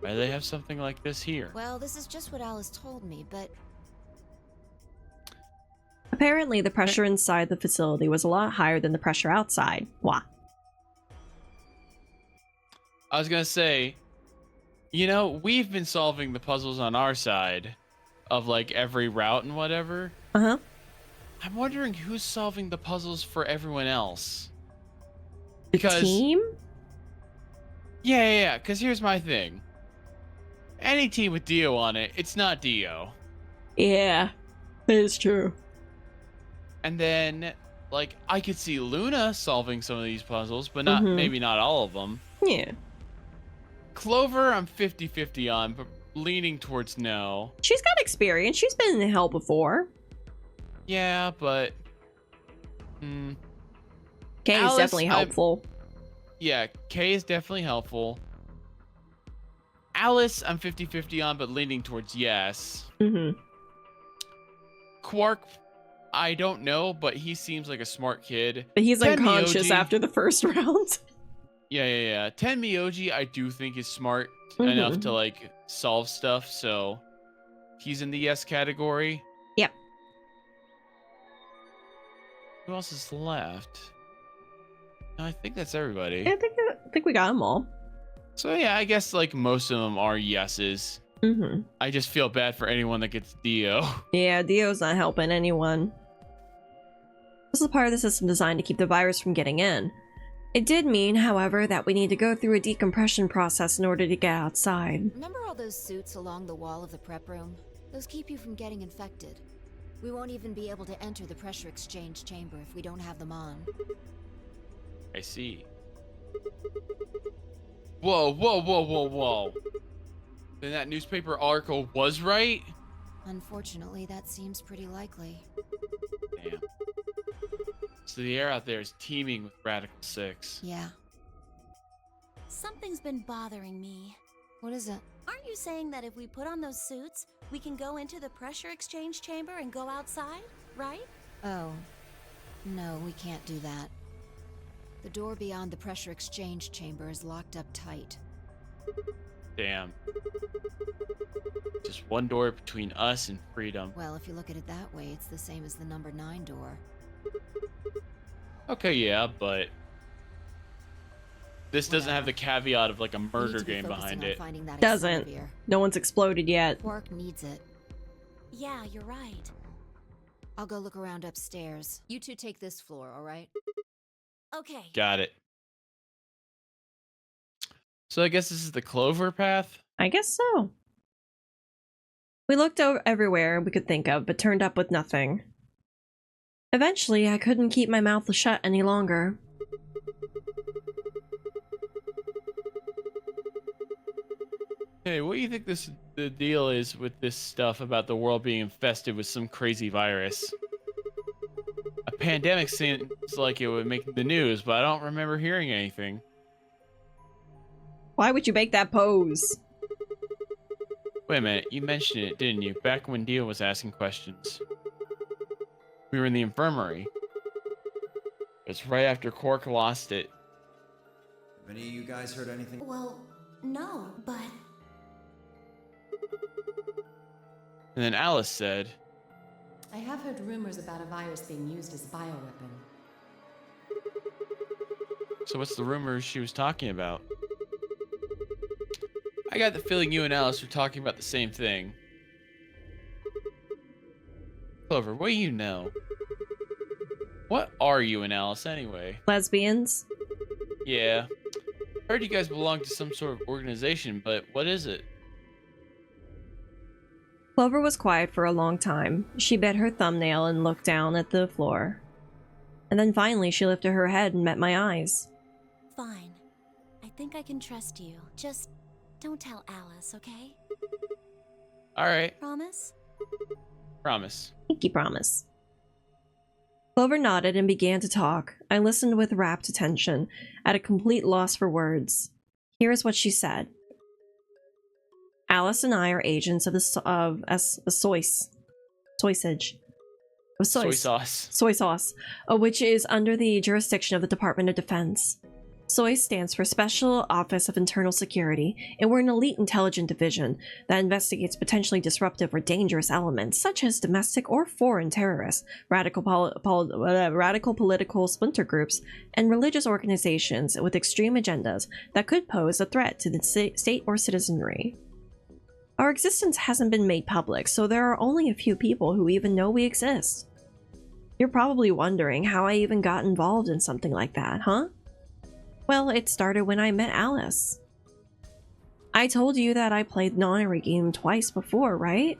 Speaker 3: Why do they have something like this here?
Speaker 9: Well, this is just what Alice told me, but
Speaker 1: Apparently, the pressure inside the facility was a lot higher than the pressure outside. Wah.
Speaker 3: I was gonna say, you know, we've been solving the puzzles on our side of like every route and whatever.
Speaker 1: Uh-huh.
Speaker 3: I'm wondering who's solving the puzzles for everyone else. Because
Speaker 1: Team?
Speaker 3: Yeah, because here's my thing. Any team with Dio on it, it's not Dio.
Speaker 1: Yeah, that is true.
Speaker 3: And then like, I could see Luna solving some of these puzzles, but not maybe not all of them.
Speaker 1: Yeah.
Speaker 3: Clover, I'm 50-50 on, but leaning towards no.
Speaker 1: She's got experience. She's been in hell before.
Speaker 3: Yeah, but...
Speaker 1: Kay is
Speaker 3: Alice,
Speaker 1: definitely helpful.
Speaker 3: Yeah, Kay is definitely helpful. Alice, I'm 50-50 on, but leaning towards yes. Quark, I don't know, but he seems like a smart kid.
Speaker 1: But he's
Speaker 3: Tenmyoji,
Speaker 1: unconscious after the first round.
Speaker 3: Yeah. Tenmyoji, I do think is smart enough to, like, solve stuff, so he's in the yes category.
Speaker 1: Yep.
Speaker 3: Who else is left? No, I think that's everybody.
Speaker 1: Yeah, I think we got them all.
Speaker 3: So yeah, I guess like most of them are yeses. I just feel bad for anyone that gets Dio.
Speaker 1: Yeah, Dio's not helping anyone. This is part of the system designed to keep the virus from getting in. It did mean, however, that we need to go through a decompression process in order to get outside.
Speaker 9: Remember all those suits along the wall of the prep room? Those keep you from getting infected. We won't even be able to enter the pressure exchange chamber if we don't have them on.
Speaker 3: I see. Whoa. Then that newspaper article was right?
Speaker 9: Unfortunately, that seems pretty likely.
Speaker 3: Damn. So the air out there is teeming with Radical 6.
Speaker 9: Yeah.
Speaker 2: Something's been bothering me.
Speaker 9: What is it?
Speaker 2: Aren't you saying that if we put on those suits, we can go into the pressure exchange chamber and go outside, right?
Speaker 9: Oh. No, we can't do that. The door beyond the pressure exchange chamber is locked up tight.
Speaker 3: Damn. Just one door between us and freedom.
Speaker 9: Well, if you look at it that way, it's the same as the number 9 door.
Speaker 3: Okay, yeah, but this doesn't have the caveat of like a
Speaker 9: We need
Speaker 3: murder
Speaker 9: to be
Speaker 3: game
Speaker 9: focusing
Speaker 3: behind
Speaker 9: on
Speaker 3: it.
Speaker 9: finding that
Speaker 1: Doesn't.
Speaker 9: Xavier.
Speaker 1: No one's exploded yet.
Speaker 9: Quark needs it.
Speaker 2: Yeah, you're right.
Speaker 9: I'll go look around upstairs. You two take this floor, all right?
Speaker 2: Okay.
Speaker 3: Got it. So I guess this is the Clover path?
Speaker 1: I guess so. We looked over everywhere we could think of, but turned up with nothing. Eventually, I couldn't keep my mouth shut any longer.
Speaker 3: Hey, what do you think the deal is with this stuff about the world being infested with some crazy virus? A pandemic seems like it would make the news, but I don't remember hearing anything.
Speaker 1: Why would you make that pose?
Speaker 3: Wait a minute, you mentioned it, didn't you? Back when Dio was asking questions. We were in the infirmary. It's right after Quark lost it.
Speaker 10: Have any of you guys heard anything?
Speaker 2: Well, no, but...
Speaker 3: And then Alice said,
Speaker 11: I have heard rumors about a virus being used as a bioweapon.
Speaker 3: so what's the rumors she was talking about? I got the feeling you and Alice were talking about the same thing. Clover, what do you know? What are you and Alice anyway?
Speaker 1: Lesbians?
Speaker 3: Yeah. Heard you guys belong to some sort of organization, but what is it?
Speaker 1: Clover was quiet for a long time. She bit her thumbnail and looked down at the floor. And then finally she lifted her head and met my eyes.
Speaker 2: Fine. I think I can trust you. Just don't tell Alice, okay?
Speaker 3: Alright.
Speaker 2: Promise?
Speaker 3: Promise.
Speaker 1: Pinky promise. Clover nodded and began to talk. I listened with rapt attention, at a complete loss for words. Here is what she said. Alice and I are agents of soy sauce, which is under the jurisdiction of the Department of Defense. SOI stands for Special Office of Internal Security, and we're an elite intelligence division that investigates potentially disruptive or dangerous elements such as domestic or foreign terrorists, radical political splinter groups, and religious organizations with extreme agendas that could pose a threat to the state or citizenry. Our existence hasn't been made public, so there are only a few people who even know we exist. You're probably wondering how I even got involved in something like that, huh? Well, it started when I met Alice. I told you that I played the honorary game twice before, right?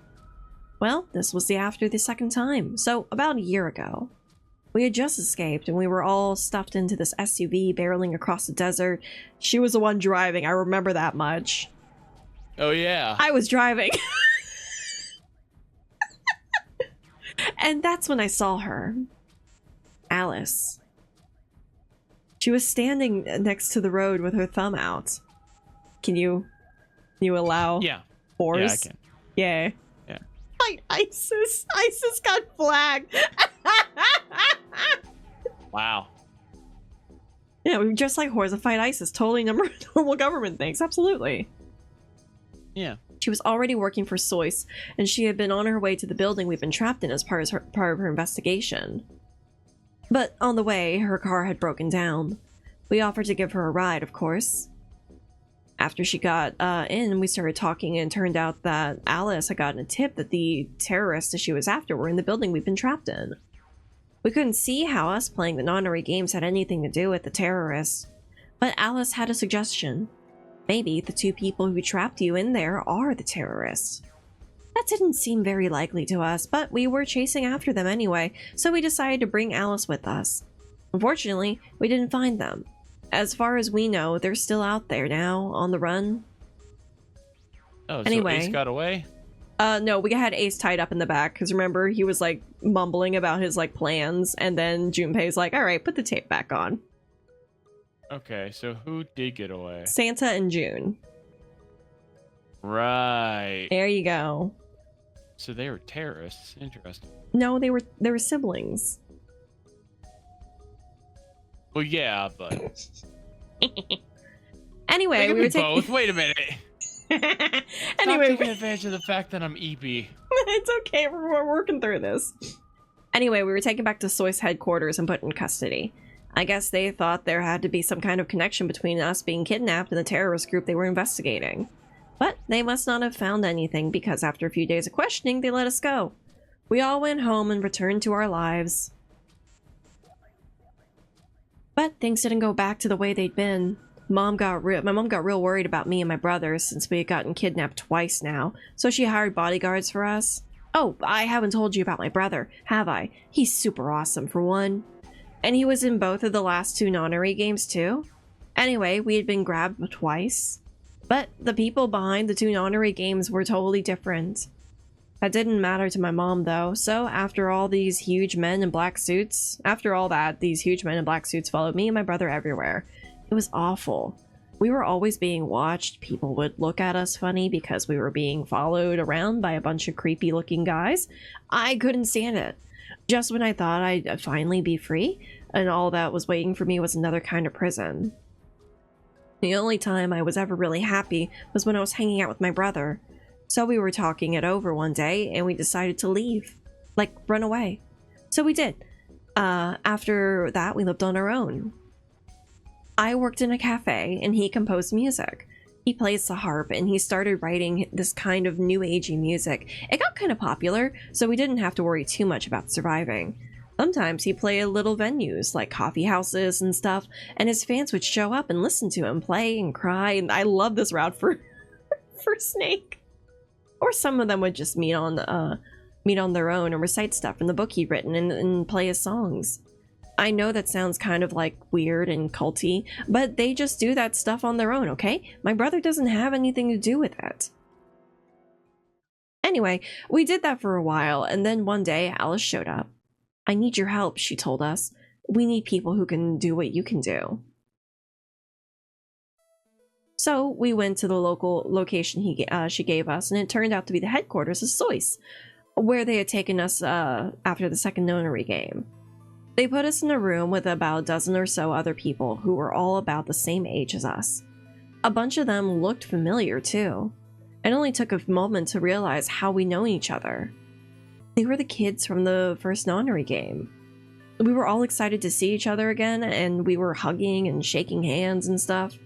Speaker 1: Well, this was after the second time, so about a year ago. We had just escaped, and we were all stuffed into this SUV barreling across the desert. She was the one driving, I remember that much.
Speaker 3: Oh, yeah.
Speaker 1: I was driving. And that's when I saw her. Alice. She was standing next to the road with her thumb out. Can you allow
Speaker 3: Yeah.
Speaker 1: fours?
Speaker 3: Yeah, I can.
Speaker 1: Yeah.
Speaker 3: Yeah.
Speaker 1: Fight ISIS. ISIS got flagged.
Speaker 3: Wow.
Speaker 1: Yeah, we just like whores that fight ISIS. Totally normal government things. Absolutely.
Speaker 3: Yeah.
Speaker 1: She was already working for Soyce, and she had been on her way to the building we've been trapped in as part of her investigation. But on the way, her car had broken down. We offered to give her a ride, of course. After she got in, we started talking, and it turned out that Alice had gotten a tip that the terrorists that she was after were in the building we've been trapped in. We couldn't see how us playing the nonary games had anything to do with the terrorists, but Alice had a suggestion. Maybe the two people who trapped you in there are the terrorists. That didn't seem very likely to us, but we were chasing after them anyway, so we decided to bring Alice with us. Unfortunately, we didn't find them. As far as we know, they're still out there now, on the run.
Speaker 3: Oh,
Speaker 1: Anyway.
Speaker 3: so Ace got away?
Speaker 1: No, we had Ace tied up in the back, because remember, he was, like, mumbling about his, like, plans, and then Junpei's like, alright, put the tape back on.
Speaker 3: Okay, so who did get away?
Speaker 1: Santa and June.
Speaker 3: Right.
Speaker 1: There you go.
Speaker 3: So they were terrorists. Interesting.
Speaker 1: No, they were siblings.
Speaker 3: Well, yeah, but...
Speaker 1: Anyway,
Speaker 3: They can
Speaker 1: we
Speaker 3: be
Speaker 1: were taking...
Speaker 3: both. Wait a minute.
Speaker 1: Anyway,
Speaker 3: Stop taking advantage of the fact that I'm EP.
Speaker 1: it's okay, we're working through this. Anyway, we were taken back to Soyce headquarters and put in custody. I guess they thought there had to be some kind of connection between us being kidnapped and the terrorist group they were investigating. But they must not have found anything, because after a few days of questioning, they let us go. We all went home and returned to our lives. But things didn't go back to the way they'd been. My mom got real worried about me and my brother, since we had gotten kidnapped twice now, so she hired bodyguards for us. Oh, I haven't told you about my brother, have I? He's super awesome, for one. And he was in both of the last two nonary games, too. Anyway, we had been grabbed twice. But the people behind the two nonary games were totally different. That didn't matter to my mom, though, so after all these huge men in black suits, these huge men in black suits followed me and my brother everywhere. It was awful. We were always being watched. People would look at us funny because we were being followed around by a bunch of creepy looking guys. I couldn't stand it. Just when I thought I'd finally be free, and all that was waiting for me was another kind of prison. The only time I was ever really happy was when I was hanging out with my brother. So we were talking it over one day, and we decided to leave. Like, run away. So we did. After that, we lived on our own. I worked in a cafe, and he composed music. He plays the harp, and he started writing this kind of new agey music. It got kind of popular, so we didn't have to worry too much about surviving. Sometimes he'd play at little venues, like coffee houses and stuff, and his fans would show up and listen to him play and cry, and I love this route for Snake. Or some of them would just meet on their own and recite stuff from the book he'd written and play his songs. I know that sounds kind of like weird and culty, but they just do that stuff on their own, okay? My brother doesn't have anything to do with it. Anyway, we did that for a while, and then one day Alice showed up. I need your help, she told us. We need people who can do what you can do. So we went to the local location she gave us, and it turned out to be the headquarters of Soyce, where they had taken us after the second nonary game. They put us in a room with about a dozen or so other people who were all about the same age as us. A bunch of them looked familiar too. It only took a moment to realize how we know each other. They were the kids from the first nonary game. We were all excited to see each other again, and we were hugging and shaking hands and stuff.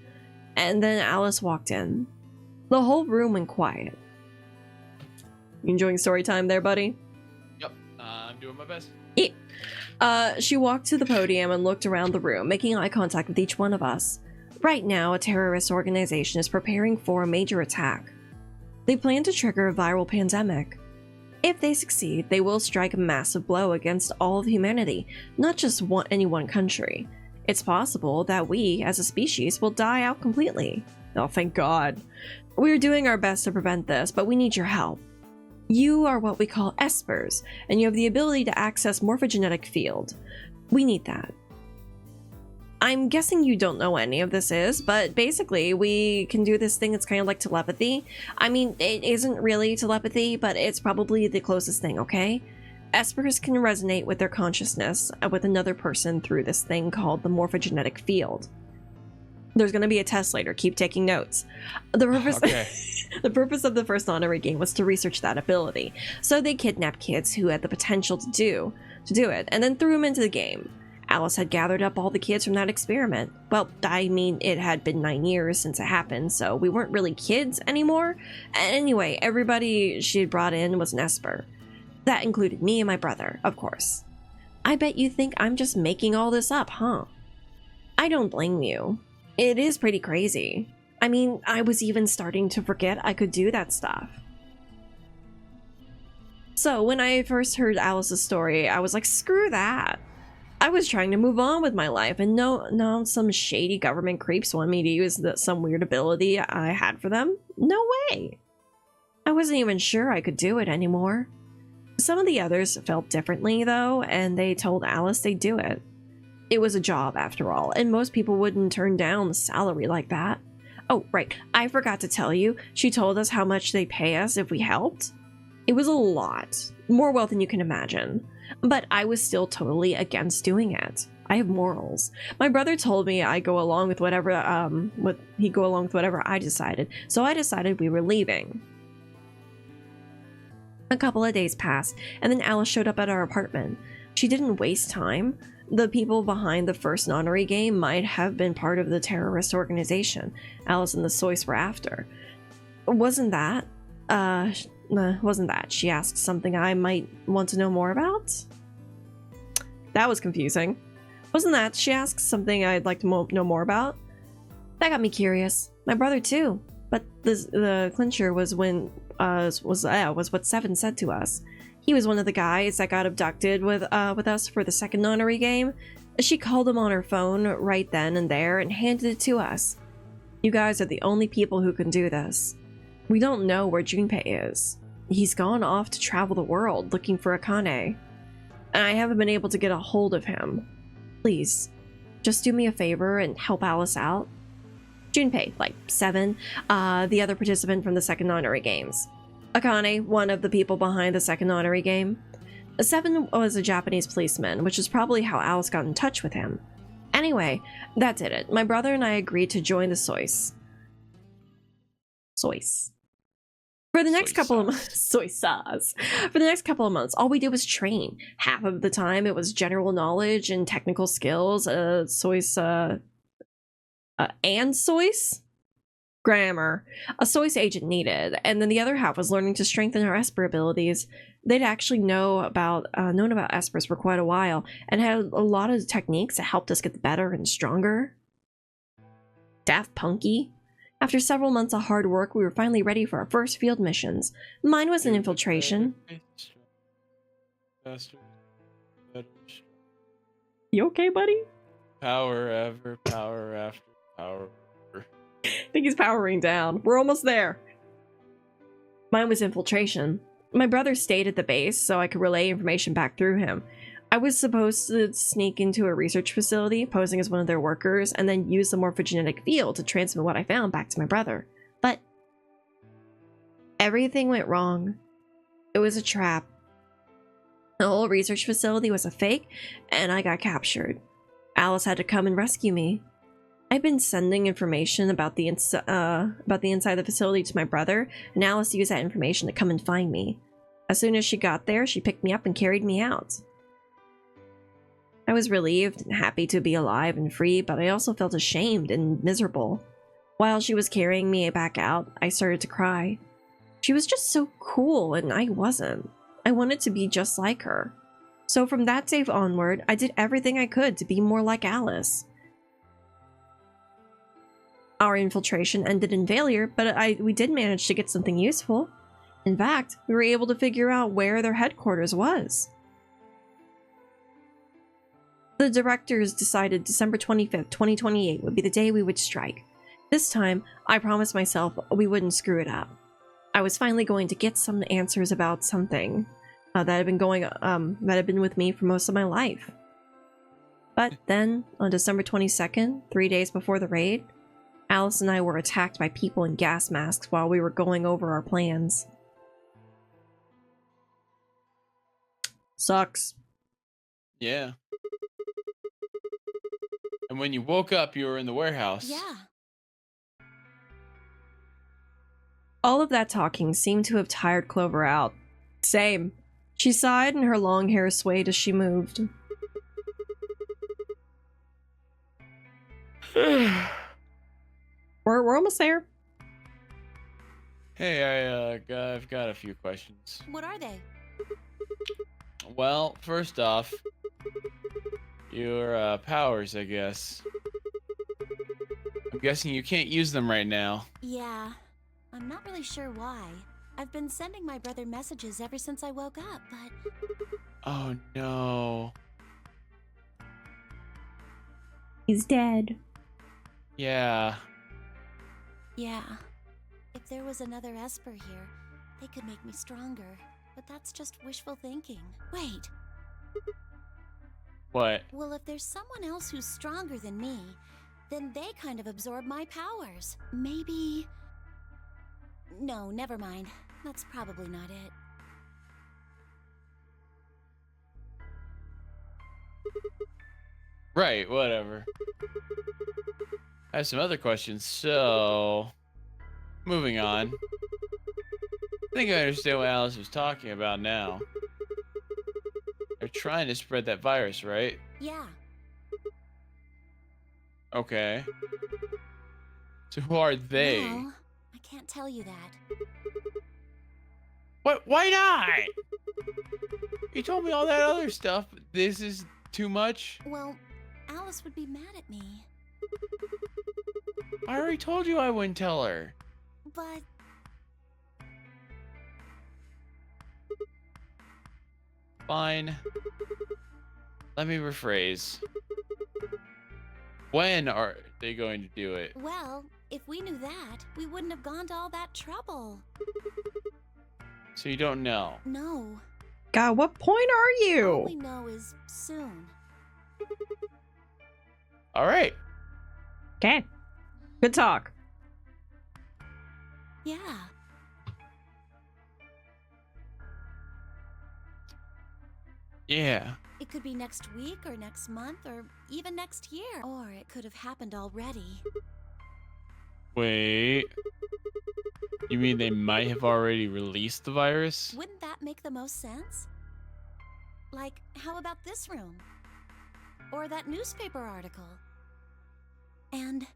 Speaker 1: And then Alice walked in. The whole room went quiet. You enjoying story time there, buddy?
Speaker 3: Yep, I'm doing my best.
Speaker 1: Yeah. She walked to the podium and looked around the room, making eye contact with each one of us. Right now, a terrorist organization is preparing for a major attack. They plan to trigger a viral pandemic. If they succeed, they will strike a massive blow against all of humanity, not just any one country. It's possible that we, as a species, will die out completely. Oh, thank God. We're doing our best to prevent this, but we need your help. You are what we call espers, and you have the ability to access morphogenetic field. We need that. I'm guessing you don't know what any of this is, but basically we can do this thing that's kind of like telepathy. I mean, it isn't really telepathy, but it's probably the closest thing, okay? Espers can resonate with their consciousness with another person through this thing called the morphogenetic field. There's going to be a test later. Keep taking notes. The purpose,
Speaker 3: Okay.
Speaker 1: the purpose of the first honorary game was to research that ability. So they kidnapped kids who had the potential to do it, and then threw them into the game. Alice had gathered up all the kids from that experiment. Well, I mean, it had been 9 years since it happened, so we weren't really kids anymore. Anyway, everybody she had brought in was an Esper. That included me and my brother, of course. I bet you think I'm just making all this up, huh? I don't blame you. It is pretty crazy. I mean, I was even starting to forget I could do that stuff. So when I first heard Alice's story, I was like, screw that. I was trying to move on with my life, and no, some shady government creeps want me to use some weird ability I had for them? No way. I wasn't even sure I could do it anymore. Some of the others felt differently, though, and they told Alice they'd do it. It was a job, after all, and most people wouldn't turn down a salary like that. Oh, right, I forgot to tell you, she told us how much they pay us if we helped. It was a lot, more wealth than you can imagine, but I was still totally against doing it. I have morals. My brother told me I go along with whatever, he'd go along with whatever I decided, so I decided we were leaving. A couple of days passed, and then Alice showed up at our apartment. She didn't waste time. The people behind the first nonary game might have been part of the terrorist organization Alice and the Sois were after. Wasn't that, she asked something I might want to know more about? That was confusing. Wasn't that she asked something I'd like to know more about? That got me curious. My brother too. But the clincher was when was what Seven said to us. He was one of the guys that got abducted with us for the second nonary game. She called him on her phone right then and there and handed it to us. You guys are the only people who can do this. We don't know where Junpei is. He's gone off to travel the world looking for Akane. And I haven't been able to get a hold of him. Please, just do me a favor and help Alice out. Junpei, like Seven, the other participant from the second nonary games. Akane, one of the people behind the second nonary game. Seven was a Japanese policeman, which is probably how Alice got in touch with him. Anyway, that did it. My brother and I agreed to join the Sois. For the next couple of months, soy sauce. For the next couple of months, all we did was train. Half of the time, it was general knowledge and technical skills. And sois grammar. A sois agent needed, and then the other half was learning to strengthen our Esper abilities. They'd actually known about Espers for quite a while, and had a lot of techniques that helped us get better and stronger. Daft Punky. After several months of hard work, we were finally ready for our first field missions. Mine was an infiltration. You okay, buddy?
Speaker 3: Power ever, power after, power ever.
Speaker 1: I think he's powering down. We're almost there. Mine was infiltration. My brother stayed at the base so I could relay information back through him. I was supposed to sneak into a research facility, posing as one of their workers, and then use the morphogenetic field to transmit what I found back to my brother. But everything went wrong. It was a trap. The whole research facility was a fake, and I got captured. Alice had to come and rescue me. I'd been sending information about the inside of the facility to my brother, and Alice used that information to come and find me. As soon as she got there, she picked me up and carried me out. I was relieved and happy to be alive and free, but I also felt ashamed and miserable. While she was carrying me back out, I started to cry. She was just so cool, and I wasn't. I wanted to be just like her. So from that day onward, I did everything I could to be more like Alice. Our infiltration ended in failure, but we did manage to get something useful. In fact, we were able to figure out where their headquarters was. The directors decided December 25th, 2028 would be the day we would strike. This time, I promised myself we wouldn't screw it up. I was finally going to get some answers about something that had been with me for most of my life. But then, on December 22nd, 3 days before the raid, Alice and I were attacked by people in gas masks while we were going over our plans. Sucks.
Speaker 3: Yeah. And when you woke up, you were in the warehouse.
Speaker 2: Yeah.
Speaker 1: All of that talking seemed to have tired Clover out. Same. She sighed and her long hair swayed as she moved. We're almost there.
Speaker 3: Hey, I've got a few questions.
Speaker 2: What are they?
Speaker 3: Well, first off, your powers, I guess. I'm guessing you can't use them right now.
Speaker 2: Yeah. I'm not really sure why. I've been sending my brother messages ever since I woke up, but...
Speaker 3: Oh no.
Speaker 1: He's dead.
Speaker 3: Yeah.
Speaker 2: Yeah. If there was another Esper here, they could make me stronger. But that's just wishful thinking. Wait.
Speaker 3: What?
Speaker 2: Well, if there's someone else who's stronger than me, then they kind of absorb my powers. Maybe... No, never mind. That's probably not it.
Speaker 3: Right, whatever. I have some other questions, so... Moving on. I think I understand what Alice was talking about now. They're trying to spread that virus, right?
Speaker 2: Yeah.
Speaker 3: Okay. So who are they?
Speaker 2: Well, I can't tell you that.
Speaker 3: What? Why not? You told me all that other stuff, but this is too much?
Speaker 2: Well, Alice would be mad at me.
Speaker 3: I already told you I wouldn't tell her.
Speaker 2: But...
Speaker 3: Fine. Let me rephrase. When are they going to do it?
Speaker 2: Well, if we knew that, we wouldn't have gone to all that trouble.
Speaker 3: So you don't know?
Speaker 2: No.
Speaker 1: God, what point are
Speaker 2: All
Speaker 1: you?
Speaker 2: we know is soon.
Speaker 3: All right.
Speaker 1: Okay. Good talk.
Speaker 2: Yeah.
Speaker 3: Yeah.
Speaker 2: It could be next week or next month or even next year. Or it could have happened already.
Speaker 3: Wait. You mean they might have already released the virus?
Speaker 2: Wouldn't that make the most sense? Like, how about this room? Or that newspaper article? And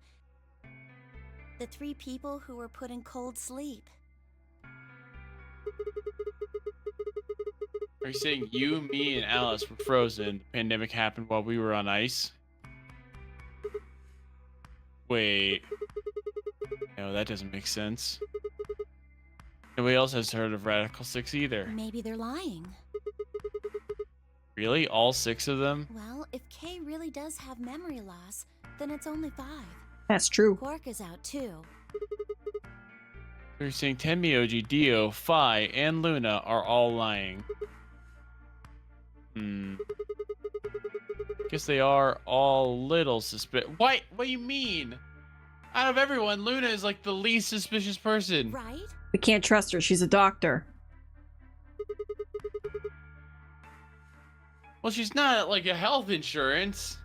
Speaker 2: the 3 people who were put in cold sleep.
Speaker 3: Are you saying you, me, and Alice were frozen? The pandemic happened while we were on ice? Wait. No, that doesn't make sense. Nobody else has heard of Radical 6 either.
Speaker 2: Maybe they're lying.
Speaker 3: Really? All 6 of them?
Speaker 2: Well, if Kay really does have memory loss, then it's only 5.
Speaker 1: That's true.
Speaker 2: Quark is out too.
Speaker 3: You're saying Tenmyoji, Dio, Phi, and Luna are all lying. Guess they are all little suspicious. What do you mean? Out of everyone, Luna is like the least suspicious person.
Speaker 2: Right?
Speaker 1: We can't trust her. She's a doctor.
Speaker 3: Well, she's not like a health insurance.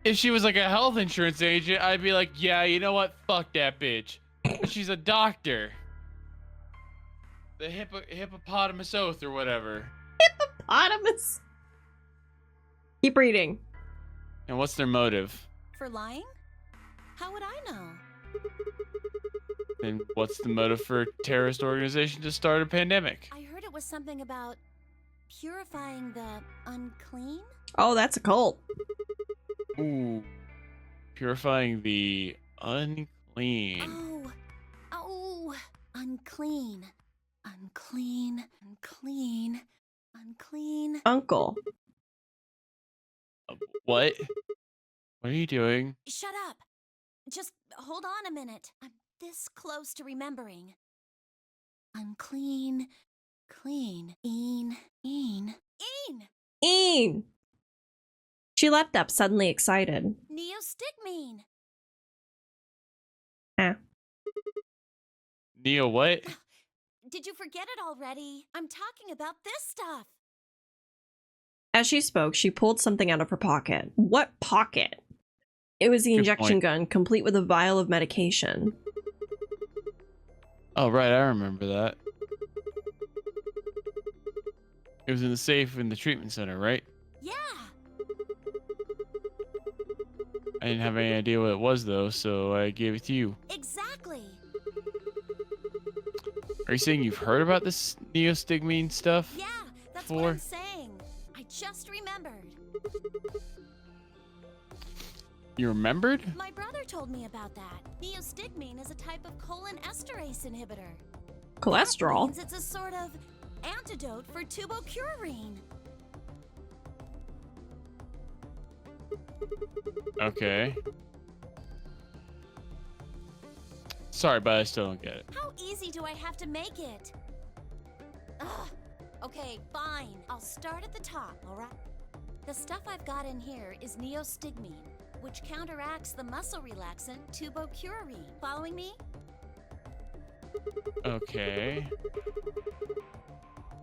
Speaker 3: If she was like a health insurance agent, I'd be like, yeah, you know what? Fuck that bitch. But she's a doctor. The hippopotamus oath or whatever.
Speaker 1: Hippopotamus. Keep reading.
Speaker 3: And what's their motive?
Speaker 2: For lying? How would I know?
Speaker 3: And what's the motive for a terrorist organization to start a pandemic?
Speaker 2: I heard it was something about purifying the unclean?
Speaker 1: Oh, that's a cult.
Speaker 3: Ooh. Purifying the unclean.
Speaker 2: Oh, unclean. unclean. Unclean, unclean, unclean.
Speaker 1: Uncle.
Speaker 3: What? What are you doing?
Speaker 2: Shut up. Just hold on a minute. I'm this close to remembering. Unclean, clean, een.
Speaker 1: Een! She leapt up, suddenly excited.
Speaker 2: Neostigmine.
Speaker 1: Ah.
Speaker 3: Neo, what?
Speaker 2: Did you forget it already? I'm talking about this stuff.
Speaker 1: As she spoke, she pulled something out of her pocket. What pocket? It was the
Speaker 3: Good
Speaker 1: injection
Speaker 3: point.
Speaker 1: gun, complete with a vial of medication.
Speaker 3: Oh, right, I remember that. It was in the safe in the treatment center, right?
Speaker 2: Yeah.
Speaker 3: I didn't have any idea what it was, though, so I gave it to you.
Speaker 2: Exactly.
Speaker 3: Are you saying you've heard about this neostigmine stuff?
Speaker 2: Yeah, that's
Speaker 3: before?
Speaker 2: what I'm saying. I just remembered.
Speaker 3: You remembered?
Speaker 2: My brother told me about that. Neostigmine is a type of colon esterase inhibitor.
Speaker 1: Cholesterol?
Speaker 2: That means it's a sort of antidote for tubocurarine.
Speaker 3: Okay. Sorry, but I still don't get it.
Speaker 2: How easy do I have to make it? Ugh. Okay, fine. I'll start at the top, alright? The stuff I've got in here is neostigmine, which counteracts the muscle relaxant tubocurarine. Following me?
Speaker 3: Okay.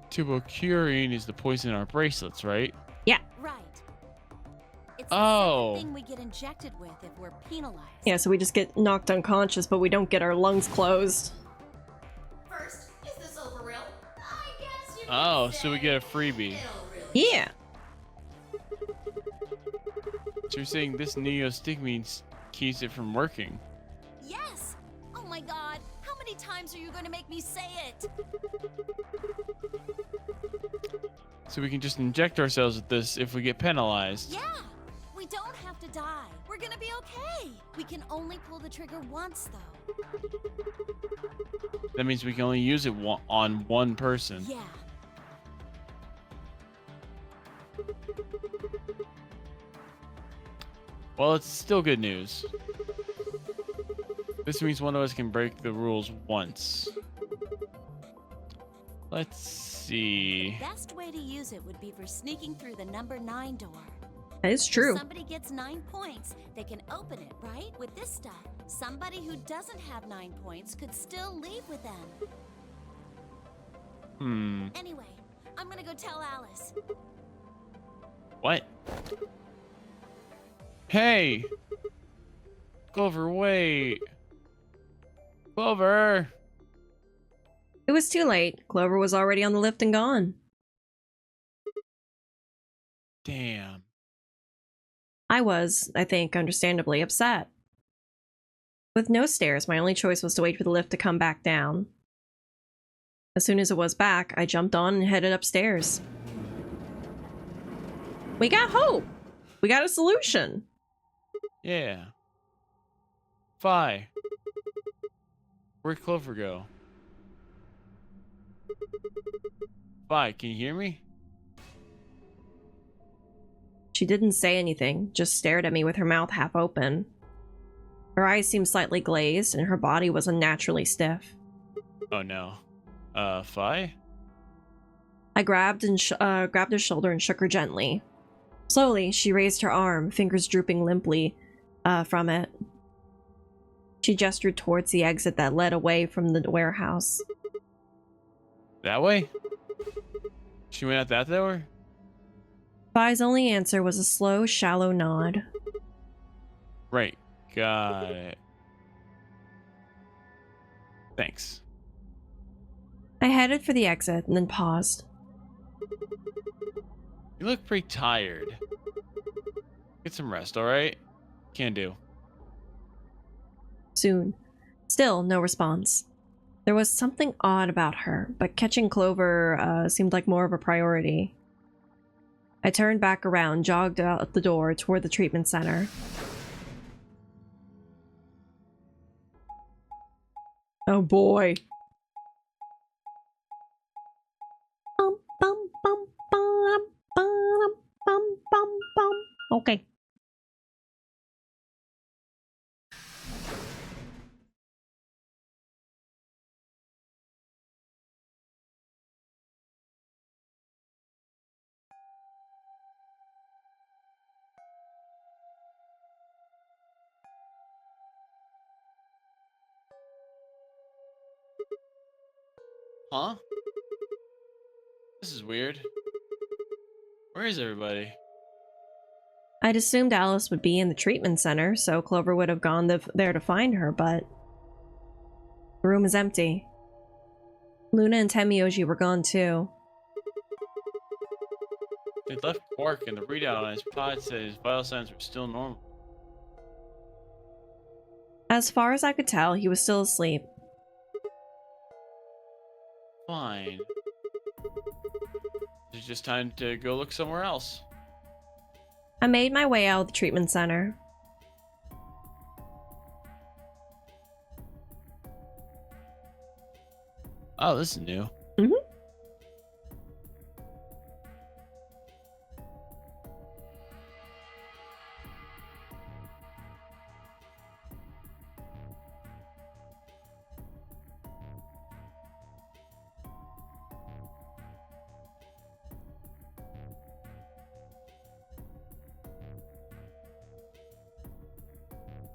Speaker 3: Tubocurarine is the poison in our bracelets, right?
Speaker 1: Yeah.
Speaker 2: Right. It's
Speaker 3: Oh.
Speaker 2: the second thing we get injected with if we're penalized.
Speaker 1: Yeah, so we just get knocked unconscious, but we don't get our lungs closed.
Speaker 6: First, is this over real? I guess you
Speaker 3: Oh, so we get a freebie.
Speaker 1: Yeah.
Speaker 3: So you're saying this neostigmine keeps it from working?
Speaker 2: Yes! Oh my god, how many times are you going to make me say it?
Speaker 3: So we can just inject ourselves with this if we get penalized.
Speaker 2: Yeah! We don't have to die. We're gonna be okay. We can only pull the trigger once, though.
Speaker 3: That means we can only use it on one person.
Speaker 2: Yeah.
Speaker 3: Well, it's still good news. This means one of us can break the rules once. Let's see.
Speaker 2: Best way to use it would be for sneaking through the number 9 door.
Speaker 1: That is true.
Speaker 2: If somebody gets 9 points, they can open it, right? With this stuff, somebody who doesn't have 9 points could still leave with them. Anyway, I'm gonna go tell Alice.
Speaker 3: What? Hey! Clover, wait! Clover!
Speaker 1: It was too late. Clover was already on the lift and gone.
Speaker 3: Damn.
Speaker 1: I was, I think, understandably upset. With no stairs, my only choice was to wait for the lift to come back down. As soon as it was back, I jumped on and headed upstairs. We got hope! We got a solution!
Speaker 3: Yeah. Fi. Where'd Clover go? Fi, can you hear me?
Speaker 1: She didn't say anything, just stared at me with her mouth half open. Her eyes seemed slightly glazed, and her body was unnaturally stiff.
Speaker 3: Oh no. Fi?
Speaker 1: I grabbed her shoulder and shook her gently. Slowly, she raised her arm, fingers drooping limply from it. She gestured towards the exit that led away from the warehouse.
Speaker 3: That way? She went out that door?
Speaker 1: Fi's only answer was a slow, shallow nod.
Speaker 3: Right. Got it. Thanks.
Speaker 1: I headed for the exit and then paused.
Speaker 3: You look pretty tired. Get some rest, alright? Can do.
Speaker 1: Soon. Still, no response. There was something odd about her, but catching Clover seemed like more of a priority. I turned back around, jogged out the door toward the treatment center. Oh boy. Okay.
Speaker 3: Huh? This is weird. Where is everybody?
Speaker 1: I'd assumed Alice would be in the treatment center, so Clover would have gone there to find her, but the room is empty. Luna and Temioji were gone too.
Speaker 3: They left Quark, and the readout on his pod said his vital signs were still normal.
Speaker 1: As far as I could tell, he was still asleep.
Speaker 3: Fine. It's just time to go look somewhere else.
Speaker 1: I made my way out of the treatment center.
Speaker 3: Oh, this is new.
Speaker 1: Mm-hmm.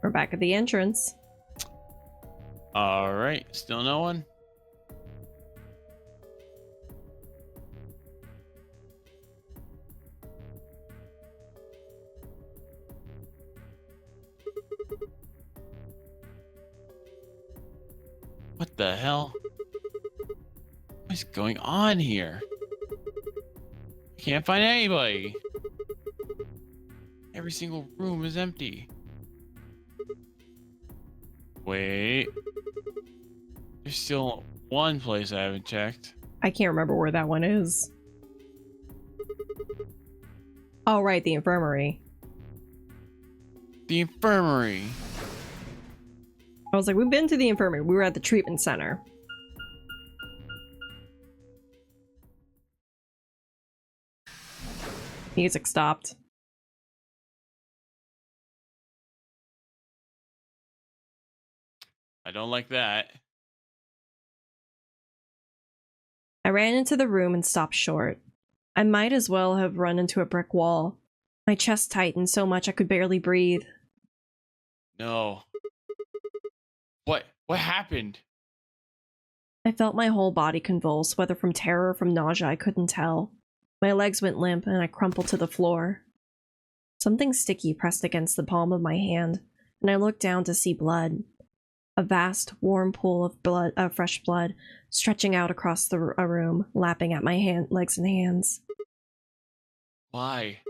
Speaker 1: We're back at the entrance.
Speaker 3: All right, still no one? What the hell? What is going on here? I can't find anybody. Every single room is empty. Wait. There's still one place I haven't checked.
Speaker 1: I can't remember where that one is. Oh, right, the infirmary.
Speaker 3: The infirmary.
Speaker 1: I was like, we've been to the infirmary. We were at the treatment center. Music stopped.
Speaker 3: I don't like that.
Speaker 1: I ran into the room and stopped short. I might as well have run into a brick wall. My chest tightened so much I could barely breathe.
Speaker 3: No. What happened?
Speaker 1: I felt my whole body convulse, whether from terror or from nausea, I couldn't tell. My legs went limp and I crumpled to the floor. Something sticky pressed against the palm of my hand, and I looked down to see blood. A vast, warm pool of fresh blood stretching out across the room, lapping at my legs and hands.
Speaker 3: Why?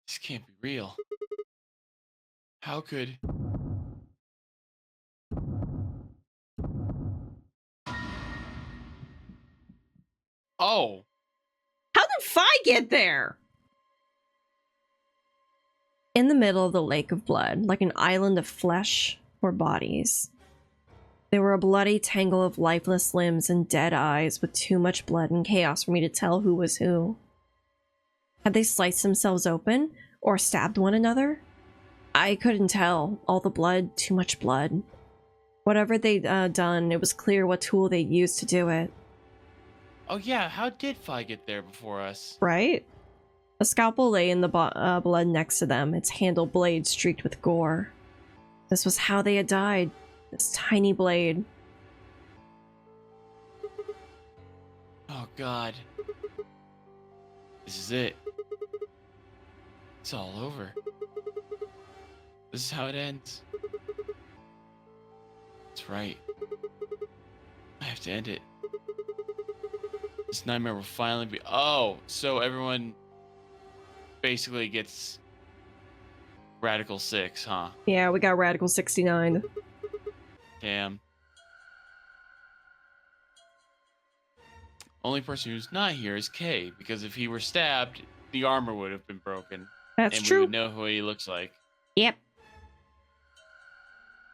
Speaker 3: This can't be real. How could... Oh!
Speaker 1: How did Phi get there? In the middle of the lake of blood, like an island of flesh or bodies. They were a bloody tangle of lifeless limbs and dead eyes with too much blood and chaos for me to tell who was who. Had they sliced themselves open or stabbed one another? I couldn't tell. All the blood, too much blood. Whatever they'd done, it was clear what tool they'd used to do it.
Speaker 3: Oh yeah, how did Phi get there before us?
Speaker 1: Right? A scalpel lay in the blood next to them, its handle blade streaked with gore. This was how they had died. This tiny blade.
Speaker 3: Oh god. This is it. It's all over. This is how it ends. That's right. I have to end it. This nightmare will finally be... Oh, so everyone basically gets Radical 6, huh?
Speaker 1: Yeah, we got Radical 69.
Speaker 3: Damn. Only person who's not here is Kay, because if he were stabbed, the armor would have been broken.
Speaker 1: That's
Speaker 3: and
Speaker 1: true.
Speaker 3: We would know who he looks like.
Speaker 1: Yep.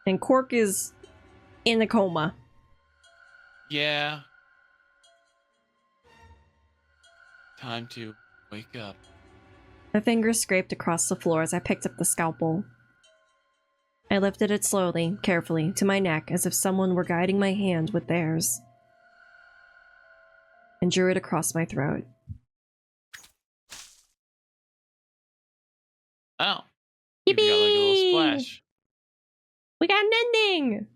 Speaker 1: And Quark is in a coma.
Speaker 3: Yeah. Time to wake up.
Speaker 1: My fingers scraped across the floor as I picked up the scalpel. I lifted it slowly, carefully, to my neck as if someone were guiding my hand with theirs, and drew it across my throat.
Speaker 3: Oh.
Speaker 1: Yippee!
Speaker 3: You got like a little splash.
Speaker 1: We got an ending!